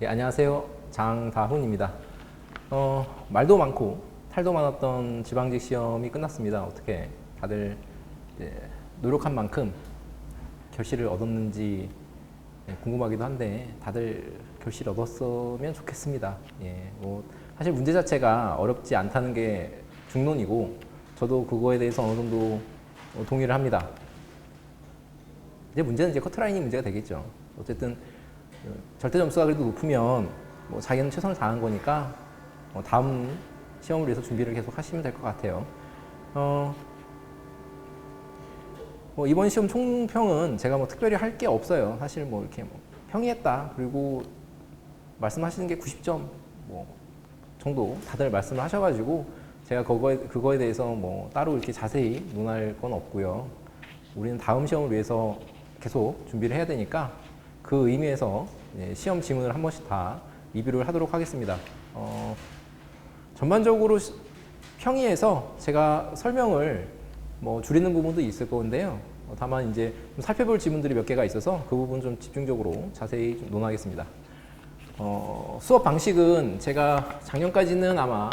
예, 안녕하세요. 장다훈입니다. 말도 많고 탈도 많았던 지방직 시험이 끝났습니다. 어떻게 다들 이제 노력한 만큼 결실을 얻었는지 궁금하기도 한데 다들 결실 얻었으면 좋겠습니다. 예, 사실 문제 자체가 어렵지 않다는 게 중론이고 저도 그거에 대해서 어느 정도 동의를 합니다. 이제 문제는 커트라인이 문제가 되겠죠. 어쨌든 절대 점수가 그래도 높으면 자기는 최선을 다한 거니까 다음 시험을 위해서 준비를 계속 하시면 될 것 같아요. 이번 시험 총평은 제가 특별히 할 게 없어요. 사실 이렇게 평이했다. 그리고 말씀하시는 게 90점 정도 다들 말씀을 하셔가지고 제가 그거에 대해서 따로 이렇게 자세히 논할 건 없고요. 우리는 다음 시험을 위해서 계속 준비를 해야 되니까 그 의미에서 시험 지문을 한 번씩 다 리뷰를 하도록 하겠습니다. 전반적으로 평이에서 제가 설명을 줄이는 부분도 있을 건데요. 다만 이제 좀 살펴볼 지문들이 몇 개가 있어서 그 부분 좀 집중적으로 자세히 좀 논하겠습니다. 수업 방식은 제가 작년까지는 아마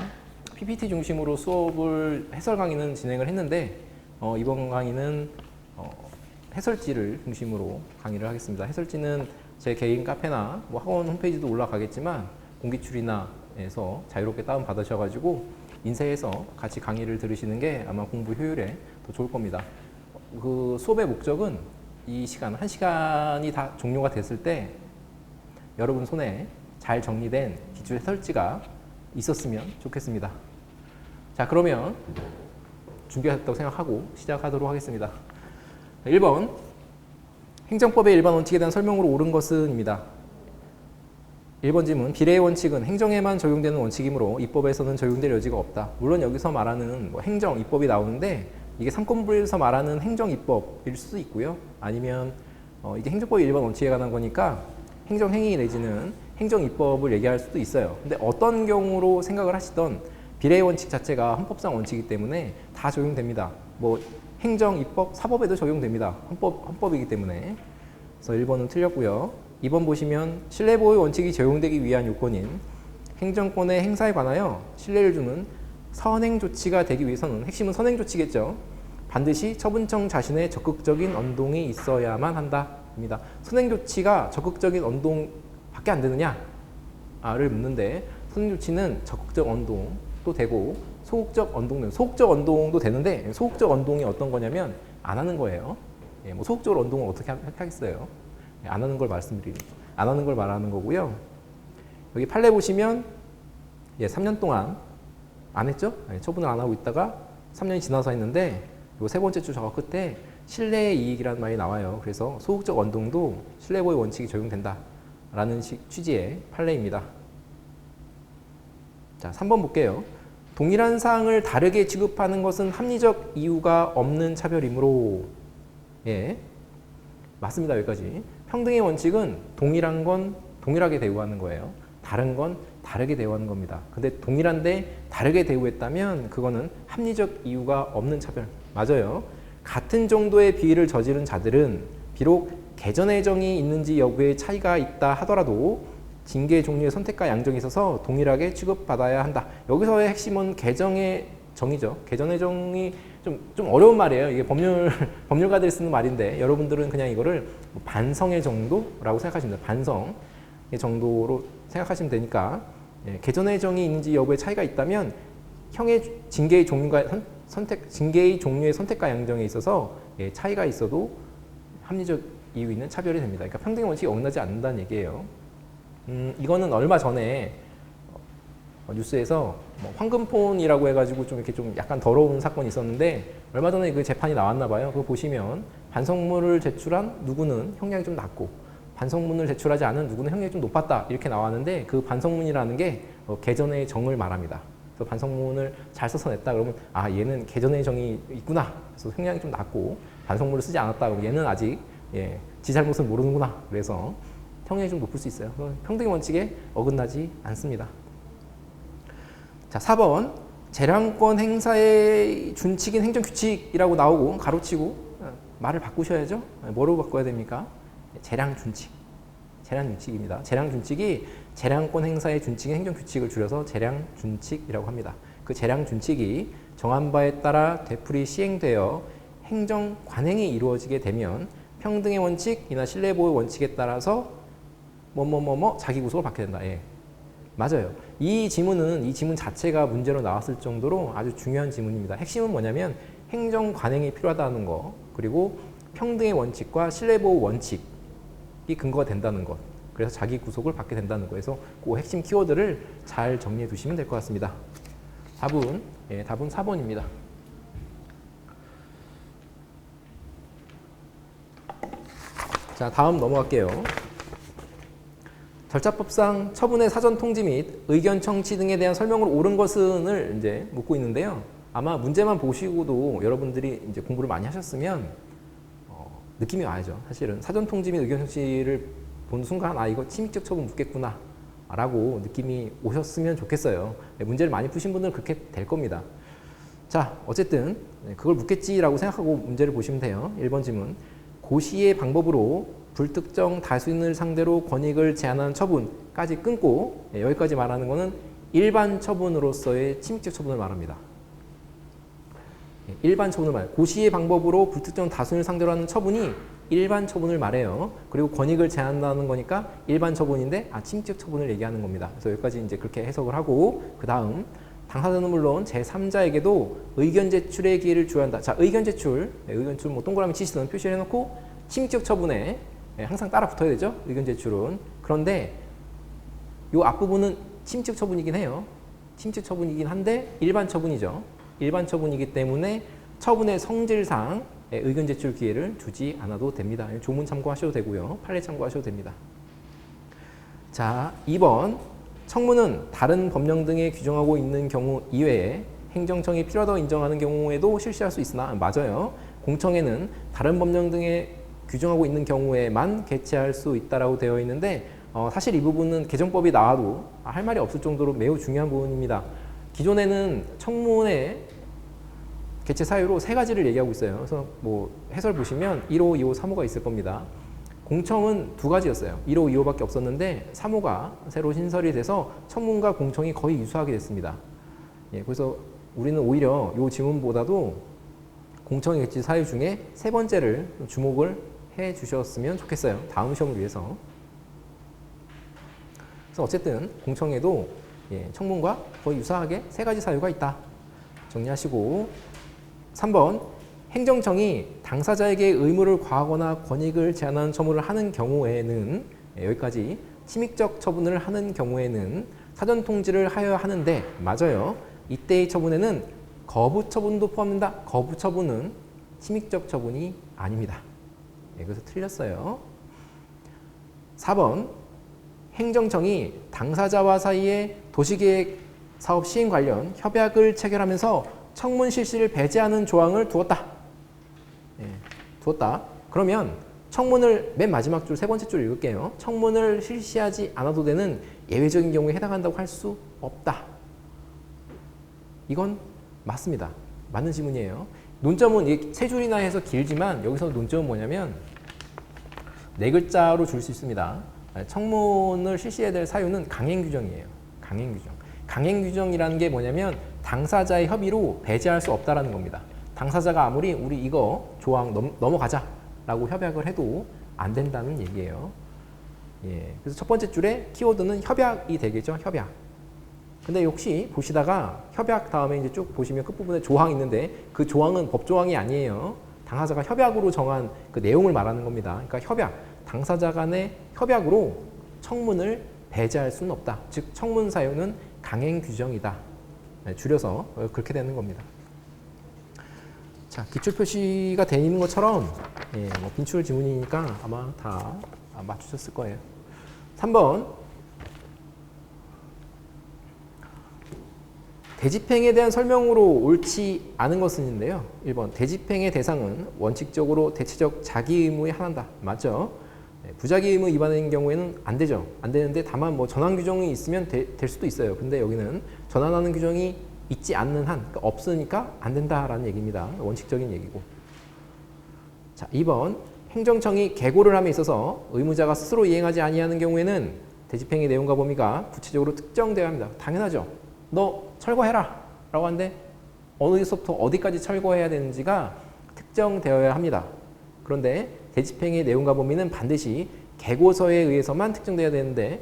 PPT 중심으로 수업을 해설 강의는 진행을 했는데 이번 강의는 해설지를 중심으로 강의를 하겠습니다. 해설지는 제 개인 카페나 학원 홈페이지도 올라가겠지만 공기출이나에서 자유롭게 다운 받으셔가지고 인쇄해서 같이 강의를 들으시는 게 아마 공부 효율에 더 좋을 겁니다. 그 수업의 목적은 이 시간, 1시간이 다 종료가 됐을 때 여러분 손에 잘 정리된 기출 해설지가 있었으면 좋겠습니다. 자, 그러면 준비하셨다고 생각하고 시작하도록 하겠습니다. 1번, 행정법의 일반 원칙에 대한 설명으로 옳은 것은 입니다. 1번 질문, 비례의 원칙은 행정에만 적용되는 원칙이므로 입법에서는 적용될 여지가 없다. 물론 여기서 말하는 행정, 입법이 나오는데 이게 삼권분립에서 말하는 행정, 입법일 수도 있고요. 아니면 이게 행정법의 일반 원칙에 관한 거니까 행정행위 내지는 행정, 입법을 얘기할 수도 있어요. 근데 어떤 경우로 생각을 하시던 비례의 원칙 자체가 헌법상 원칙이기 때문에 다 적용됩니다. 행정, 입법, 사법에도 적용됩니다. 헌법이기 때문에. 그래서 1번은 틀렸고요. 2번 보시면 신뢰보호의 원칙이 적용되기 위한 요건인 행정권의 행사에 관하여 신뢰를 주는 선행조치가 되기 위해서는, 핵심은 선행조치겠죠. 반드시 처분청 자신의 적극적인 언동이 있어야만 한다입니다. 선행조치가 적극적인 언동밖에 안 되느냐를 묻는데 선행조치는 적극적 언동도 되고 소극적 언동도 되는데 소극적 언동이 어떤 거냐면 안 하는 거예요. 소극적으로 언동을 어떻게 하겠어요? 안 하는 걸 안 하는 걸 말하는 거고요. 여기 판례 보시면 3년 동안 안 했죠? 처분을 안 하고 있다가 3년이 지나서 했는데 요 세 번째 줄 작업 끝에 신뢰의 이익이라는 말이 나와요. 그래서 소극적 언동도 신뢰보호의 원칙이 적용된다라는 취지의 판례입니다. 자, 3번 볼게요. 동일한 사항을 다르게 취급하는 것은 합리적 이유가 없는 차별이므로. 맞습니다. 여기까지. 평등의 원칙은 동일한 건 동일하게 대우하는 거예요. 다른 건 다르게 대우하는 겁니다. 근데 동일한데 다르게 대우했다면 그거는 합리적 이유가 없는 차별. 맞아요. 같은 정도의 비위를 저지른 자들은 비록 개전의 정이 있는지 여부에 차이가 있다 하더라도 징계의 종류의 선택과 양정이 있어서 동일하게 취급받아야 한다. 여기서의 핵심은 개정의 정이죠. 개정의 정이 좀 어려운 말이에요. 이게 법률가들이 쓰는 말인데 여러분들은 그냥 이거를 반성의 정도라고 생각하시면 돼요. 반성의 정도로 생각하시면 되니까 개정의 정이 있는지 여부에 차이가 있다면 징계의 종류의 선택과 양정에 있어서 차이가 있어도 합리적 이유 있는 차별이 됩니다. 그러니까 평등의 원칙이 어긋나지 않는다는 얘기예요. 이거는 얼마 전에 뉴스에서 황금폰이라고 해가지고 좀 약간 더러운 사건이 있었는데 얼마 전에 그 재판이 나왔나 봐요. 그거 보시면 반성문을 제출한 누구는 형량이 좀 낮고 반성문을 제출하지 않은 누구는 형량이 좀 높았다 이렇게 나왔는데 그 반성문이라는 게 개전의 정을 말합니다. 그래서 반성문을 잘 써서 냈다 그러면 얘는 개전의 정이 있구나. 그래서 형량이 좀 낮고 반성문을 쓰지 않았다 그러면 얘는 아직 지 잘못을 모르는구나. 그래서 형량이 좀 높을 수 있어요. 평등의 원칙에 어긋나지 않습니다. 자, 4번 재량권 행사의 준칙인 행정규칙이라고 나오고 가로치고 말을 바꾸셔야죠. 뭐로 바꿔야 됩니까? 재량 준칙. 재량준칙입니다. 재량준칙이 재량권 행사의 준칙인 행정규칙을 줄여서 재량준칙이라고 합니다. 그 재량준칙이 정한 바에 따라 되풀이 시행되어 행정 관행이 이루어지게 되면 평등의 원칙이나 신뢰보호 원칙에 따라서 자기 구속을 받게 된다. 예. 맞아요. 이 지문 자체가 문제로 나왔을 정도로 아주 중요한 지문입니다. 핵심은 뭐냐면 행정 관행이 필요하다는 거, 그리고 평등의 원칙과 신뢰보호 원칙이 근거가 된다는 것, 그래서 자기 구속을 받게 된다는 거에서 그 핵심 키워드를 잘 정리해 두시면 될 것 같습니다. 답은 4번입니다. 자, 다음 넘어갈게요. 절차법상 처분의 사전 통지 및 의견 청취 등에 대한 설명으로 옳은 것은을 이제 묻고 있는데요. 아마 문제만 보시고도 여러분들이 이제 공부를 많이 하셨으면 느낌이 와야죠. 사실은 사전 통지 및 의견 청취를 본 순간 이거 침입적 처분 묻겠구나 라고 느낌이 오셨으면 좋겠어요. 문제를 많이 푸신 분들은 그렇게 될 겁니다. 자, 어쨌든 그걸 묻겠지라고 생각하고 문제를 보시면 돼요. 1번 질문. 고시의 방법으로 불특정 다수인을 상대로 권익을 제한하는 처분까지 끊고 여기까지 말하는 것은 일반 처분으로서의 침입적 처분을 말합니다. 일반 처분을 말해요. 고시의 방법으로 불특정 다수인을 상대로 하는 처분이 일반 처분을 말해요. 그리고 권익을 제한한다는 거니까 일반 처분인데 침입적 처분을 얘기하는 겁니다. 그래서 여기까지 이제 그렇게 해석을 하고, 그 다음 당사자는 물론 제3자에게도 의견 제출의 기회를 주어야 한다. 자, 의견 제출 동그라미 치시든 표시를 해놓고 침입적 처분에 항상 따라 붙어야 되죠. 의견 제출은. 그런데 이 앞부분은 침입적 처분이긴 해요. 침입적 처분이긴 한데 일반 처분이죠. 일반 처분이기 때문에 처분의 성질상 의견 제출 기회를 주지 않아도 됩니다. 조문 참고하셔도 되고요. 판례 참고하셔도 됩니다. 자, 2번. 청문은 다른 법령 등에 규정하고 있는 경우 이외에 행정청이 필요하다고 인정하는 경우에도 실시할 수 있으나, 맞아요. 공청회는 다른 법령 등에 규정하고 있는 경우에만 개최할 수 있다라고 되어 있는데 사실 이 부분은 개정법이 나와도 할 말이 없을 정도로 매우 중요한 부분입니다. 기존에는 청문회 개최 사유로 3가지를 얘기하고 있어요. 그래서 해설 보시면 1호, 2호, 3호가 있을 겁니다. 공청은 2가지였어요. 1호, 2호밖에 없었는데 3호가 새로 신설이 돼서 청문과 공청이 거의 유사하게 됐습니다. 예, 그래서 우리는 오히려 이 지문보다도 공청회 개최 사유 중에 3번째를 주목을 해 주셨으면 좋겠어요. 다음 시험을 위해서. 그래서 어쨌든 공청회도 청문과 거의 유사하게 3가지 사유가 있다. 정리하시고, 3번. 행정청이 당사자에게 의무를 과하거나 권익을 제한하는 처분을 하는 경우에는, 여기까지 침입적 처분을 하는 경우에는 사전 통지를 하여야 하는데, 맞아요. 이때의 처분에는 거부 처분도 포함된다. 거부 처분은 침입적 처분이 아닙니다. 그래서 틀렸어요. 4번. 행정청이 당사자와 사이에 도시계획 사업 시행 관련 협약을 체결하면서 청문 실시를 배제하는 조항을 두었다. 두었다. 그러면 청문을 맨 마지막 줄 3번째 줄 읽을게요. 청문을 실시하지 않아도 되는 예외적인 경우에 해당한다고 할 수 없다. 이건 맞습니다. 맞는 지문이에요. 논점은 3줄이나 해서 길지만 여기서 논점은 뭐냐면 4글자로 줄 수 있습니다. 청문을 실시해야 될 사유는 강행규정이에요. 강행규정. 강행규정이라는 게 뭐냐면 당사자의 협의로 배제할 수 없다라는 겁니다. 당사자가 아무리 우리 이거 조항 넘어가자라고 협약을 해도 안 된다는 얘기예요. 예, 그래서 첫 번째 줄에 키워드는 협약이 되겠죠. 협약. 근데 혹시 보시다가 협약 다음에 이제 쭉 보시면 끝부분에 조항이 있는데 그 조항은 법조항이 아니에요. 당사자가 협약으로 정한 그 내용을 말하는 겁니다. 그러니까 협약, 당사자 간의 협약으로 청문을 배제할 수는 없다. 즉 청문 사유는 강행 규정이다. 줄여서 그렇게 되는 겁니다. 자, 기출 표시가 되어 있는 것처럼 빈출 지문이니까 아마 다 맞추셨을 거예요. 3번. 대집행에 대한 설명으로 옳지 않은 것은인데요. 1번. 대집행의 대상은 원칙적으로 대체적 자기 의무에 한한다. 맞죠? 부자기 의무 위반인 경우에는 안 되죠. 안 되는데 다만 전환 규정이 있으면 될 수도 있어요. 근데 여기는 전환하는 규정이 있지 않는 한, 그러니까 없으니까 안 된다라는 얘기입니다. 원칙적인 얘기고. 자, 2번. 행정청이 계고를 함에 있어서 의무자가 스스로 이행하지 아니하는 경우에는 대집행의 내용과 범위가 구체적으로 특정되어야 합니다. 당연하죠. 너 철거해라 라고 하는데 어디서부터 어디까지 철거해야 되는지가 특정되어야 합니다. 그런데 대집행의 내용과 범위는 반드시 계고서에 의해서만 특정되어야 되는데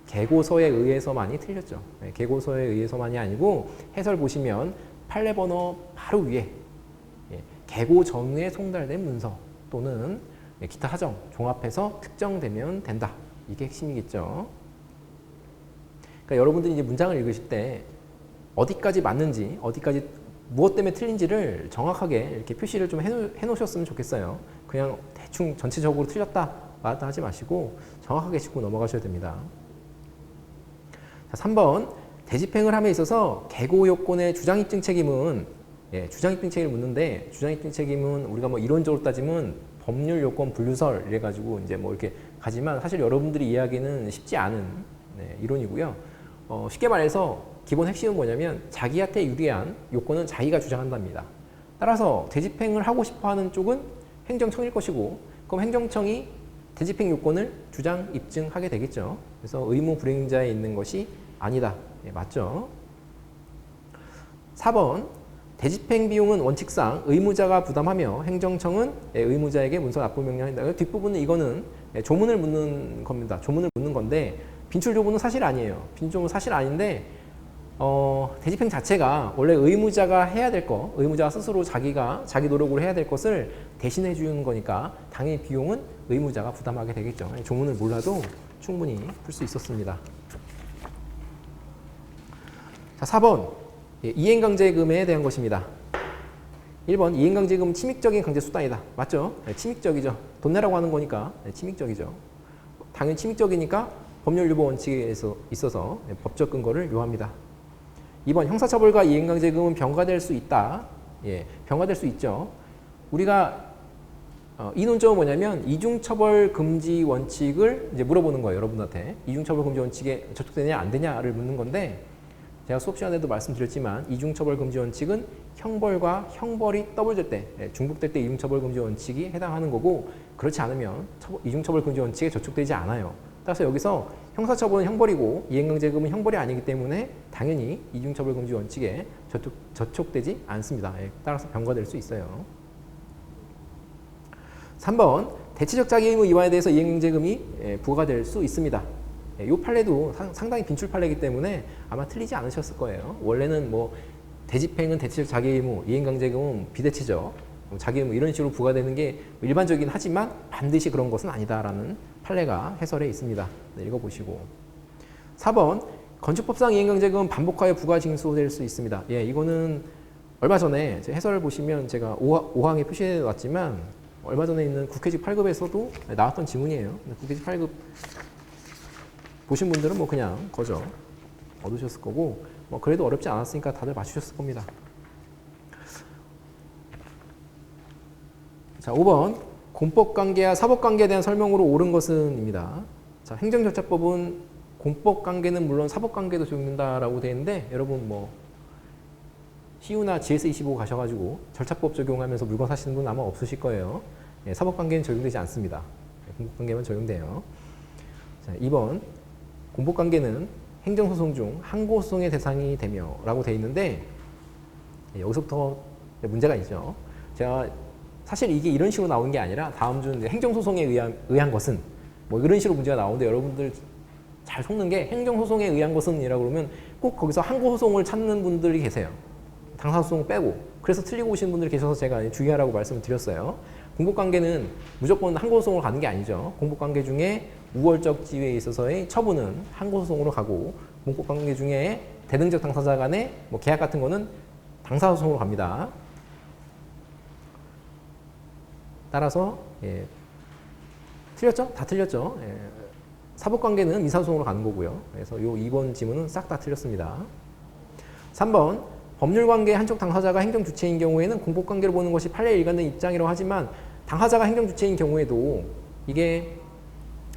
계고서에 의해서만이 틀렸죠. 계고서에 의해서만이 아니고 해설 보시면 판례 번호 바로 위에 계고 전후에 송달된 문서 또는 기타 사정 종합해서 특정되면 된다. 이게 핵심이겠죠. 그러니까 여러분들이 이제 문장을 읽으실 때 어디까지 맞는지, 어디까지 무엇 때문에 틀린지를 정확하게 이렇게 표시를 좀 해놓으셨으면 좋겠어요. 그냥 대충 전체적으로 틀렸다, 맞다 하지 마시고 정확하게 짚고 넘어가셔야 됩니다. 자, 3번 대집행을 함에 있어서 계고 요건의 주장 입증 책임은 주장 입증 책임을 묻는데 주장 입증 책임은 우리가 뭐 이론적으로 따지면 법률 요건 분류설 이래가지고 이제 뭐 이렇게 가지만 사실 여러분들이 이해하기는 쉽지 않은 이론이고요. 쉽게 말해서 기본 핵심은 뭐냐면 자기한테 유리한 요건은 자기가 주장한답니다. 따라서 대집행을 하고 싶어하는 쪽은 행정청일 것이고 그럼 행정청이 대집행 요건을 주장 입증하게 되겠죠. 그래서 의무 불이행자에 있는 것이 아니다. 맞죠? 4번 대집행 비용은 원칙상 의무자가 부담하며 행정청은 의무자에게 문서 납부 명령한다. 뒷부분은 이거는 조문을 묻는 겁니다. 조문을 묻는 건데 빈출 조문은 사실 아니에요. 빈출 조문은 사실 아닌데 대집행 자체가 원래 의무자가 해야 될 거, 의무자가 스스로 자기 노력으로 해야 될 것을 대신해 주는 거니까 당연히 비용은 의무자가 부담하게 되겠죠. 조문을 몰라도 충분히 풀 수 있었습니다. 자, 4번 이행강제금에 대한 것입니다. 1번 이행강제금은 침익적인 강제수단이다. 맞죠? 침익적이죠. 돈 내라고 하는 거니까 침익적이죠. 당연히 침익적이니까 법률유보 원칙에 있어서 법적 근거를 요합니다. 2번 형사처벌과 이행강제금은 병가될 수 있다. 병가될 수 있죠. 우리가 이 논점은 뭐냐면 이중처벌 금지 원칙을 이제 물어보는 거예요. 여러분한테 이중처벌 금지 원칙에 저촉되냐 안 되냐를 묻는 건데 제가 수업 시간에도 말씀드렸지만 이중처벌 금지 원칙은 형벌과 형벌이 더블될 때, 중복될 때 이중처벌 금지 원칙이 해당하는 거고 그렇지 않으면 이중처벌 금지 원칙에 저촉되지 않아요. 따라서 여기서 형사처벌은 형벌이고 이행강제금은 형벌이 아니기 때문에 당연히 이중처벌 금지 원칙에 저촉되지 않습니다. 따라서 병가될 수 있어요. 3번 대체적 자기의무 위반에 대해서 이행강제금이 부과될 수 있습니다. 이 판례도 상당히 빈출 판례이기 때문에 아마 틀리지 않으셨을 거예요. 원래는 뭐 대집행은 대체적 자기의무, 이행강제금은 비대체적 자기의무 이런 식으로 부과되는 게 일반적이긴 하지만 반드시 그런 것은 아니다라는 판례가 해설에 있습니다. 읽어보시고 4번 건축법상 이행강제금은 반복하여 부과 징수될 수 있습니다. 이거는 얼마 전에 해설을 보시면 제가 5항에 표시해 놨지만 얼마 전에 있는 국회직 8급에서도 나왔던 지문이에요. 국회직 8급 보신 분들은 뭐 그냥 거저 얻으셨을 거고 뭐 그래도 어렵지 않았으니까 다들 맞추셨을 겁니다. 자, 5번 공법관계와 사법관계에 대한 설명으로 옳은 것은입니다. 자, 행정절차법은 공법관계는 물론 사법관계도 적용된다라고 되어 있는데 여러분 뭐 CU나 GS25 가셔가지고 절차법 적용하면서 물건 사시는 분 아마 없으실 거예요. 사법관계는 적용되지 않습니다. 공법관계만 적용돼요. 자, 2번 공법관계는 행정소송 중 항고소송의 대상이 되며 라고 되어 있는데 여기서부터 문제가 있죠. 제가 사실 이게 이런 식으로 나오는 게 아니라 다음 주는 행정소송에 의한 것은 뭐 이런 식으로 문제가 나오는데 여러분들 잘 속는 게 행정소송에 의한 것은 이라고 그러면 꼭 거기서 항고소송을 찾는 분들이 계세요. 당사소송 빼고. 그래서 틀리고 오신 분들이 계셔서 제가 주의하라고 말씀을 드렸어요. 공법관계는 무조건 항고소송으로 가는 게 아니죠. 공법관계 중에 우월적 지위에 있어서의 처분은 항고소송으로 가고 공법관계 중에 대등적 당사자 간의 뭐 계약 같은 거는 당사소송으로 갑니다. 따라서 틀렸죠? 다 틀렸죠? 사법관계는 민사소송으로 가는 거고요. 그래서 요 2번 지문은 싹 다 틀렸습니다. 3번 법률관계 한쪽 당사자가 행정주체인 경우에는 공법관계로 보는 것이 판례에 일관된 입장이라고 하지만 당사자가 행정주체인 경우에도 이게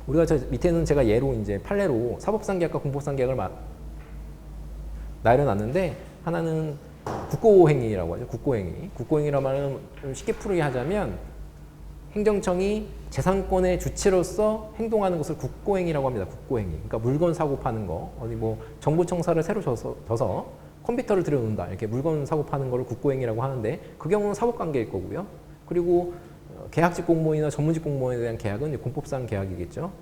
우리가 저 밑에는 제가 예로 이제 판례로 사법상계약과 공법상계약을 나열해놨는데 하나는 국고행위라고 하죠. 국고행위. 국고행위라고 말하면 쉽게 풀이하자면 행정청이 재산권의 주체로서 행동하는 것을 국고행위라고 합니다. 국고행위. 그러니까 물건 사고 파는 거, 어디 뭐 정보청사를 새로 져서 컴퓨터를 들여놓는다. 이렇게 물건 사고 파는 거를 국고행위라고 하는데 그 경우는 사법관계일 거고요. 그리고 계약직 공무원이나 전문직 공무원에 대한 계약은 공법상 계약이겠죠.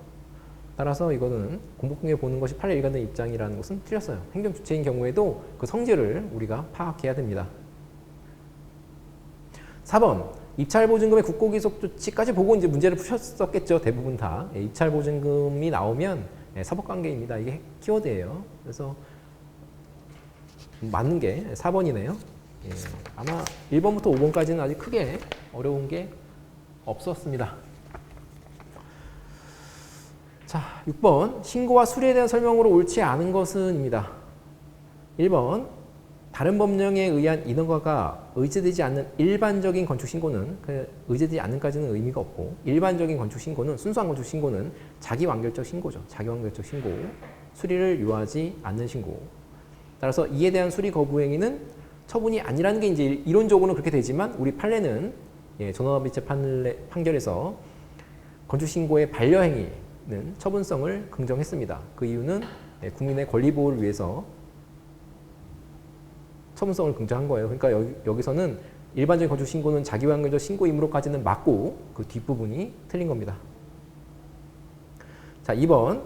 따라서 이거는 공법공개 보는 것이 판례 일관된 입장이라는 것은 틀렸어요. 행정주체인 경우에도 그 성질을 우리가 파악해야 됩니다. 4번 입찰보증금의 국고기속조치까지 보고 이제 문제를 푸셨었겠죠. 대부분 다. 입찰보증금이 나오면 사법관계입니다. 이게 키워드예요. 그래서 맞는 게 4번이네요. 아마 1번부터 5번까지는 아직 크게 어려운 게 없었습니다. 자, 6번 신고와 수리에 대한 설명으로 옳지 않은 것은 입니다. 1번 다른 법령에 의한 인허가가 의제되지 않는 일반적인 건축신고는 의제되지 않는까지는 의미가 없고 일반적인 건축신고는 순수한 건축신고는 자기완결적 신고죠. 자기완결적 신고, 수리를 요하지 않는 신고. 따라서 이에 대한 수리 거부 행위는 처분이 아니라는 게 이제 이론적으로는 그렇게 되지만 우리 판례는 전원합의체 판결에서 건축신고의 반려행위는 처분성을 긍정했습니다. 그 이유는 국민의 권리 보호를 위해서 처분성을 긍정한 거예요. 그러니까 여기서는 일반적인 건축신고는 자기완결적 신고이므로까지는 맞고 그 뒷부분이 틀린 겁니다. 자, 2번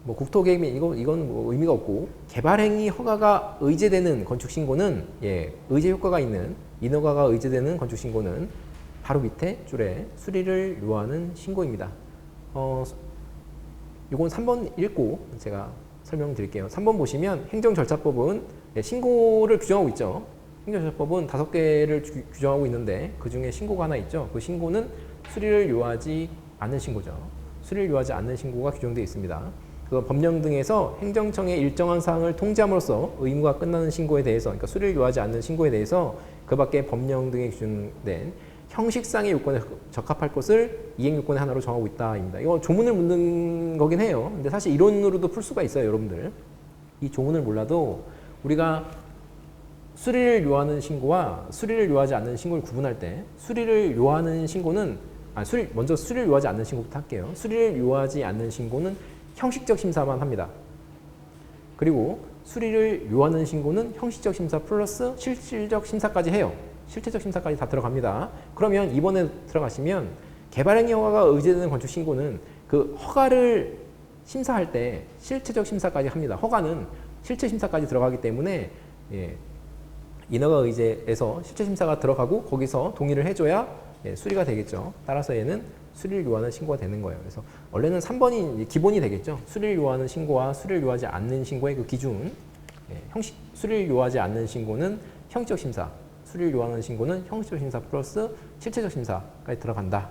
뭐 국토계획 이건 뭐 의미가 없고 개발행위 허가가 의제되는 건축신고는 의제 효과가 있는 인허가가 의제되는 건축신고는 바로 밑에 줄에 수리를 요하는 신고입니다. 이건 3번 읽고 제가 설명드릴게요. 3번 보시면 행정절차법은 신고를 규정하고 있죠. 행정절차법은 5개를 규정하고 있는데 그 중에 신고가 하나 있죠. 그 신고는 수리를 요하지 않는 신고죠. 수리를 요하지 않는 신고가 규정되어 있습니다. 그 법령 등에서 행정청의 일정한 사항을 통지함으로써 의무가 끝나는 신고에 대해서, 그러니까 수리를 요하지 않는 신고에 대해서 그 밖에 법령 등에 규정된 형식상의 요건에 적합할 것을 이행요건의 하나로 정하고 있다입니다. 이거 조문을 묻는 거긴 해요. 근데 사실 이론으로도 풀 수가 있어요, 여러분들. 이 조문을 몰라도 우리가 수리를 요하는 신고와 수리를 요하지 않는 신고를 구분할 때 수리를 요하는 신고는 먼저 수리를 요하지 않는 신고부터 할게요. 수리를 요하지 않는 신고는 형식적 심사만 합니다. 그리고 수리를 요하는 신고는 형식적 심사 플러스 실질적 심사까지 해요. 실체적 심사까지 다 들어갑니다. 그러면 이번에 들어가시면 개발행위 허가가 의제되는 건축신고는 그 허가를 심사할 때 실체적 심사까지 합니다. 허가는 실체 심사까지 들어가기 때문에 인허가 의제에서 실체 심사가 들어가고 거기서 동의를 해줘야 수리가 되겠죠. 따라서 얘는 수리를 요하는 신고가 되는 거예요. 그래서 원래는 3번이 기본이 되겠죠. 수리를 요하는 신고와 수리를 요하지 않는 신고의 그 기준. 수리를 요하지 않는 신고는 형식적 심사, 수리를 요하는 신고는 형식적 심사 플러스 실체적 심사까지 들어간다.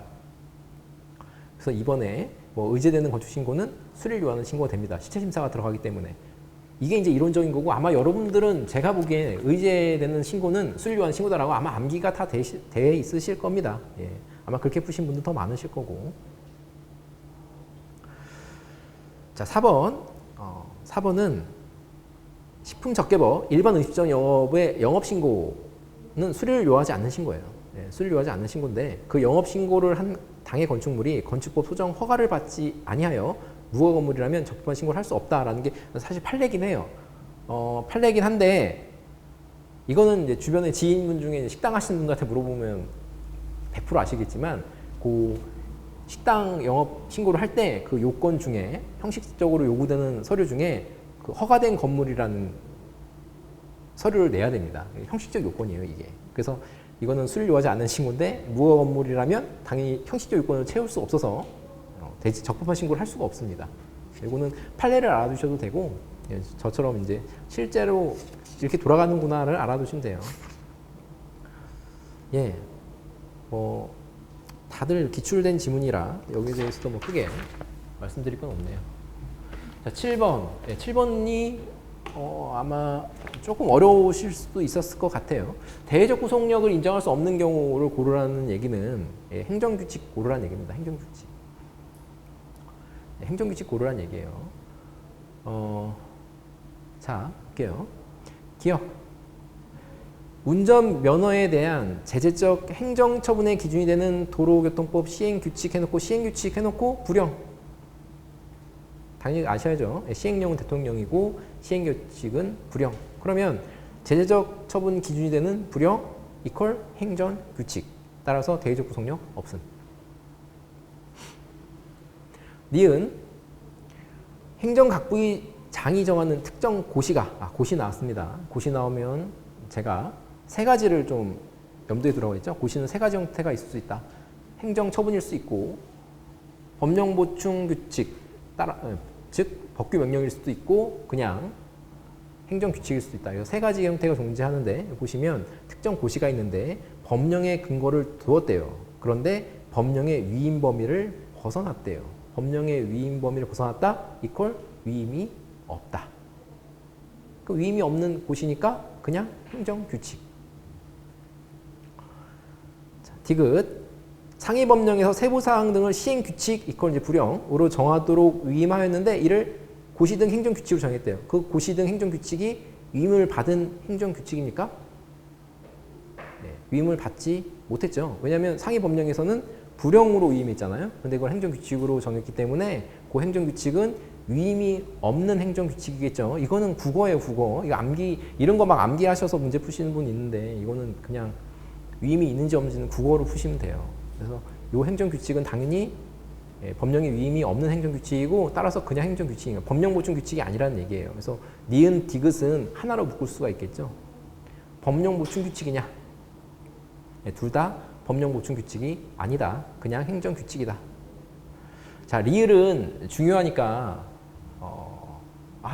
그래서 이번에 뭐 의제되는 건축 신고는 수리를 요하는 신고가 됩니다. 실체 심사가 들어가기 때문에. 이게 이제 이론적인 거고 아마 여러분들은 제가 보기에 의제되는 신고는 수리를 요하는 신고다라고 아마 암기가 다 돼 있으실 겁니다. 아마 그렇게 푸신 분들 더 많으실 거고. 자, 4번. 4번은 식품적개법 일반 음식점 영업의 영업신고는 수리를 요하지 않는 신고예요. 수리를 요하지 않는 신고인데 그 영업신고를 한 당의 건축물이 건축법 소정 허가를 받지 아니하여 무허가 건물이라면 적법한 신고를 할 수 없다라는 게 사실 판례긴 해요. 판례긴 한데 이거는 이제 주변에 지인분 중에 식당 하시는 분한테 물어보면 100% 아시겠지만 그 식당 영업 신고를 할 때 그 요건 중에 형식적으로 요구되는 서류 중에 그 허가된 건물이라는 서류를 내야 됩니다. 형식적 요건이에요, 이게. 그래서 이거는 수리를 요하지 않는 신고인데 무허가 건물이라면 당연히 형식적 요건을 채울 수 없어서 적법한 신고를 할 수가 없습니다. 이거는 판례를 알아두셔도 되고 저처럼 이제 실제로 이렇게 돌아가는구나를 알아두시면 돼요. 뭐 다들 기출된 지문이라 여기에 대해서도 뭐 크게 말씀드릴 건 없네요. 자, 7번. 7번이 아마 조금 어려우실 수도 있었을 것 같아요. 대외적 구속력을 인정할 수 없는 경우를 고르라는 얘기는 행정규칙 고르라는 얘기입니다. 행정규칙. 행정규칙 고르라는 얘기예요. 자, 볼게요. 기억. 운전면허에 대한 제재적 행정처분의 기준이 되는 도로교통법 시행규칙 해놓고 시행규칙 해놓고 불영. 당연히 아셔야죠. 시행령은 대통령이고 시행규칙은 불영. 그러면 제재적 처분 기준이 되는 불영 이퀄 행정규칙. 따라서 대의적 구속력 없음. 니은 행정각부의 장이 정하는 특정 고시가 고시 나왔습니다. 고시 나오면 제가 세 가지를 좀 염두에 두라고 했죠. 고시는 세 가지 형태가 있을 수 있다. 행정처분일 수 있고 법령보충규칙 즉 법규명령일 수도 있고 그냥 행정규칙일 수도 있다. 이 세 가지 형태가 존재하는데 보시면 특정 고시가 있는데 법령의 근거를 두었대요. 그런데 법령의 위임 범위를 벗어났대요. 법령의 위임 범위를 벗어났다 이퀄 위임이 없다. 그 위임이 없는 고시니까 그냥 행정규칙. 자, 디귿 상위 법령에서 세부사항 등을 시행규칙 이퀄 이제 불영으로 정하도록 위임하였는데 이를 고시 등 행정규칙으로 정했대요. 그 고시 등 행정규칙이 위임을 받은 행정규칙입니까? 네, 위임을 받지 못했죠. 왜냐하면 상위 법령에서는 불영으로 위임했잖아요. 근데 그걸 행정규칙으로 정했기 때문에 그 행정규칙은 위임이 없는 행정규칙이겠죠. 이거는 국어예요, 국어. 이거 암기, 이런 거 막 암기하셔서 문제 푸시는 분 있는데 이거는 그냥 위임이 있는지 없는지는 국어로 푸시면 돼요. 그래서 이 행정규칙은 당연히 법령의 위임이 없는 행정규칙이고 따라서 그냥 행정규칙이에요. 법령보충규칙이 아니라는 얘기예요. 그래서 니은, 디귿은 하나로 묶을 수가 있겠죠. 법령보충규칙이냐? 둘 다 법령보충규칙이 아니다. 그냥 행정규칙이다. 자, 리을은 중요하니까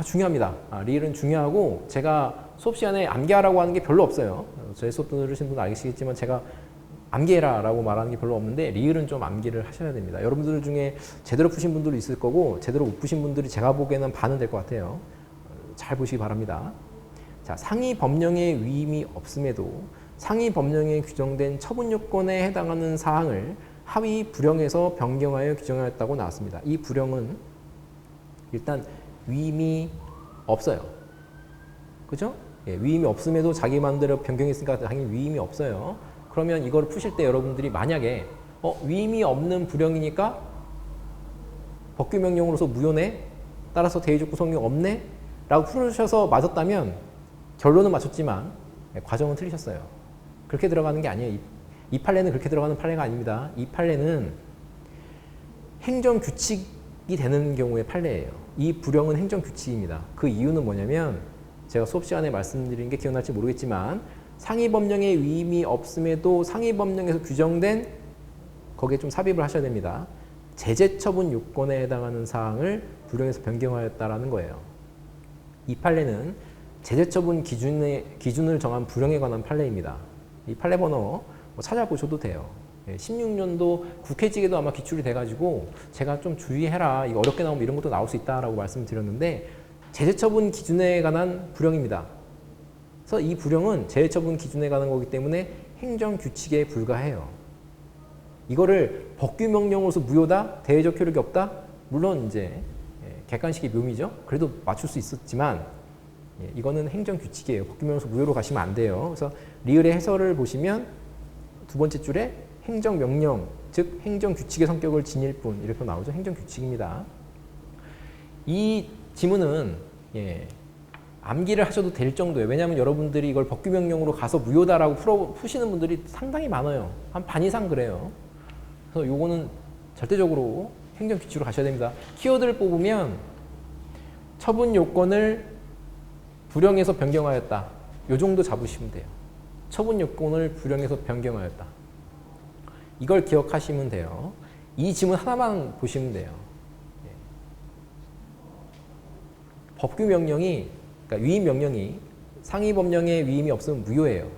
중요합니다. 리을은 중요하고 제가 수업 시간에 암기하라고 하는 게 별로 없어요. 제 수업 들으신 분은 아시겠지만 제가 암기해라 라고 말하는 게 별로 없는데 리을은 좀 암기를 하셔야 됩니다. 여러분들 중에 제대로 푸신 분들도 있을 거고 제대로 못 푸신 분들이 제가 보기에는 반은 될 것 같아요. 잘 보시기 바랍니다. 자, 상위 법령의 위임이 없음에도 상위 법령에 규정된 처분 요건에 해당하는 사항을 하위 불령에서 변경하여 규정하였다고 나왔습니다. 이 불령은 일단 위임이 없어요. 그죠? 예, 위임이 없음에도 자기 마음대로 변경했으니까 당연히 위임이 없어요. 그러면 이걸 푸실 때 여러분들이 만약에 위임이 없는 불령이니까 법규명령으로서 무효네? 따라서 대의적 구속력 없네? 라고 풀으셔서 맞았다면 결론은 맞췄지만 과정은 틀리셨어요. 그렇게 들어가는 게 아니에요. 이 판례는 그렇게 들어가는 판례가 아닙니다. 이 판례는 행정규칙이 되는 경우의 판례예요. 이 불령은 행정규칙입니다. 그 이유는 뭐냐면 제가 수업 시간에 말씀드린 게 기억날지 모르겠지만 상위 법령의 위임이 없음에도 상위 법령에서 규정된 거기에 좀 삽입을 하셔야 됩니다. 제재 처분 요건에 해당하는 사항을 불령에서 변경하였다라는 거예요. 이 판례는 제재 처분 기준을 정한 불령에 관한 판례입니다. 이 판례 번호 찾아보셔도 돼요. 16년도 국회직에도 아마 기출이 돼가지고 제가 좀 주의해라. 이거 어렵게 나오면 이런 것도 나올 수 있다라고 말씀드렸는데 제재처분 기준에 관한 불령입니다. 그래서 이 불령은 제재처분 기준에 관한 거기 때문에 행정규칙에 불과해요. 이거를 법규명령으로서 무효다, 대외적 효력이 없다. 물론 이제 객관식의 묘미죠. 그래도 맞출 수 있었지만 이거는 행정규칙이에요. 법규명령으로서 무효로 가시면 안 돼요. 그래서 리을의 해설을 보시면 두 번째 줄에 행정명령, 즉 행정규칙의 성격을 지닐 뿐 이렇게 나오죠. 행정규칙입니다. 이 지문은 암기를 하셔도 될 정도예요. 왜냐하면 여러분들이 이걸 법규명령으로 가서 무효다라고 푸시는 분들이 상당히 많아요. 한 반 이상 그래요. 그래서 요거는 절대적으로 행정규칙으로 가셔야 됩니다. 키워드를 뽑으면 처분 요건을 불령에서 변경하였다. 요 정도 잡으시면 돼요. 처분 요건을 불령에서 변경하였다. 이걸 기억하시면 돼요. 이 지문 하나만 보시면 돼요. 법규명령이, 그러니까 위임명령이 상위 법령에 위임이 없으면 무효예요.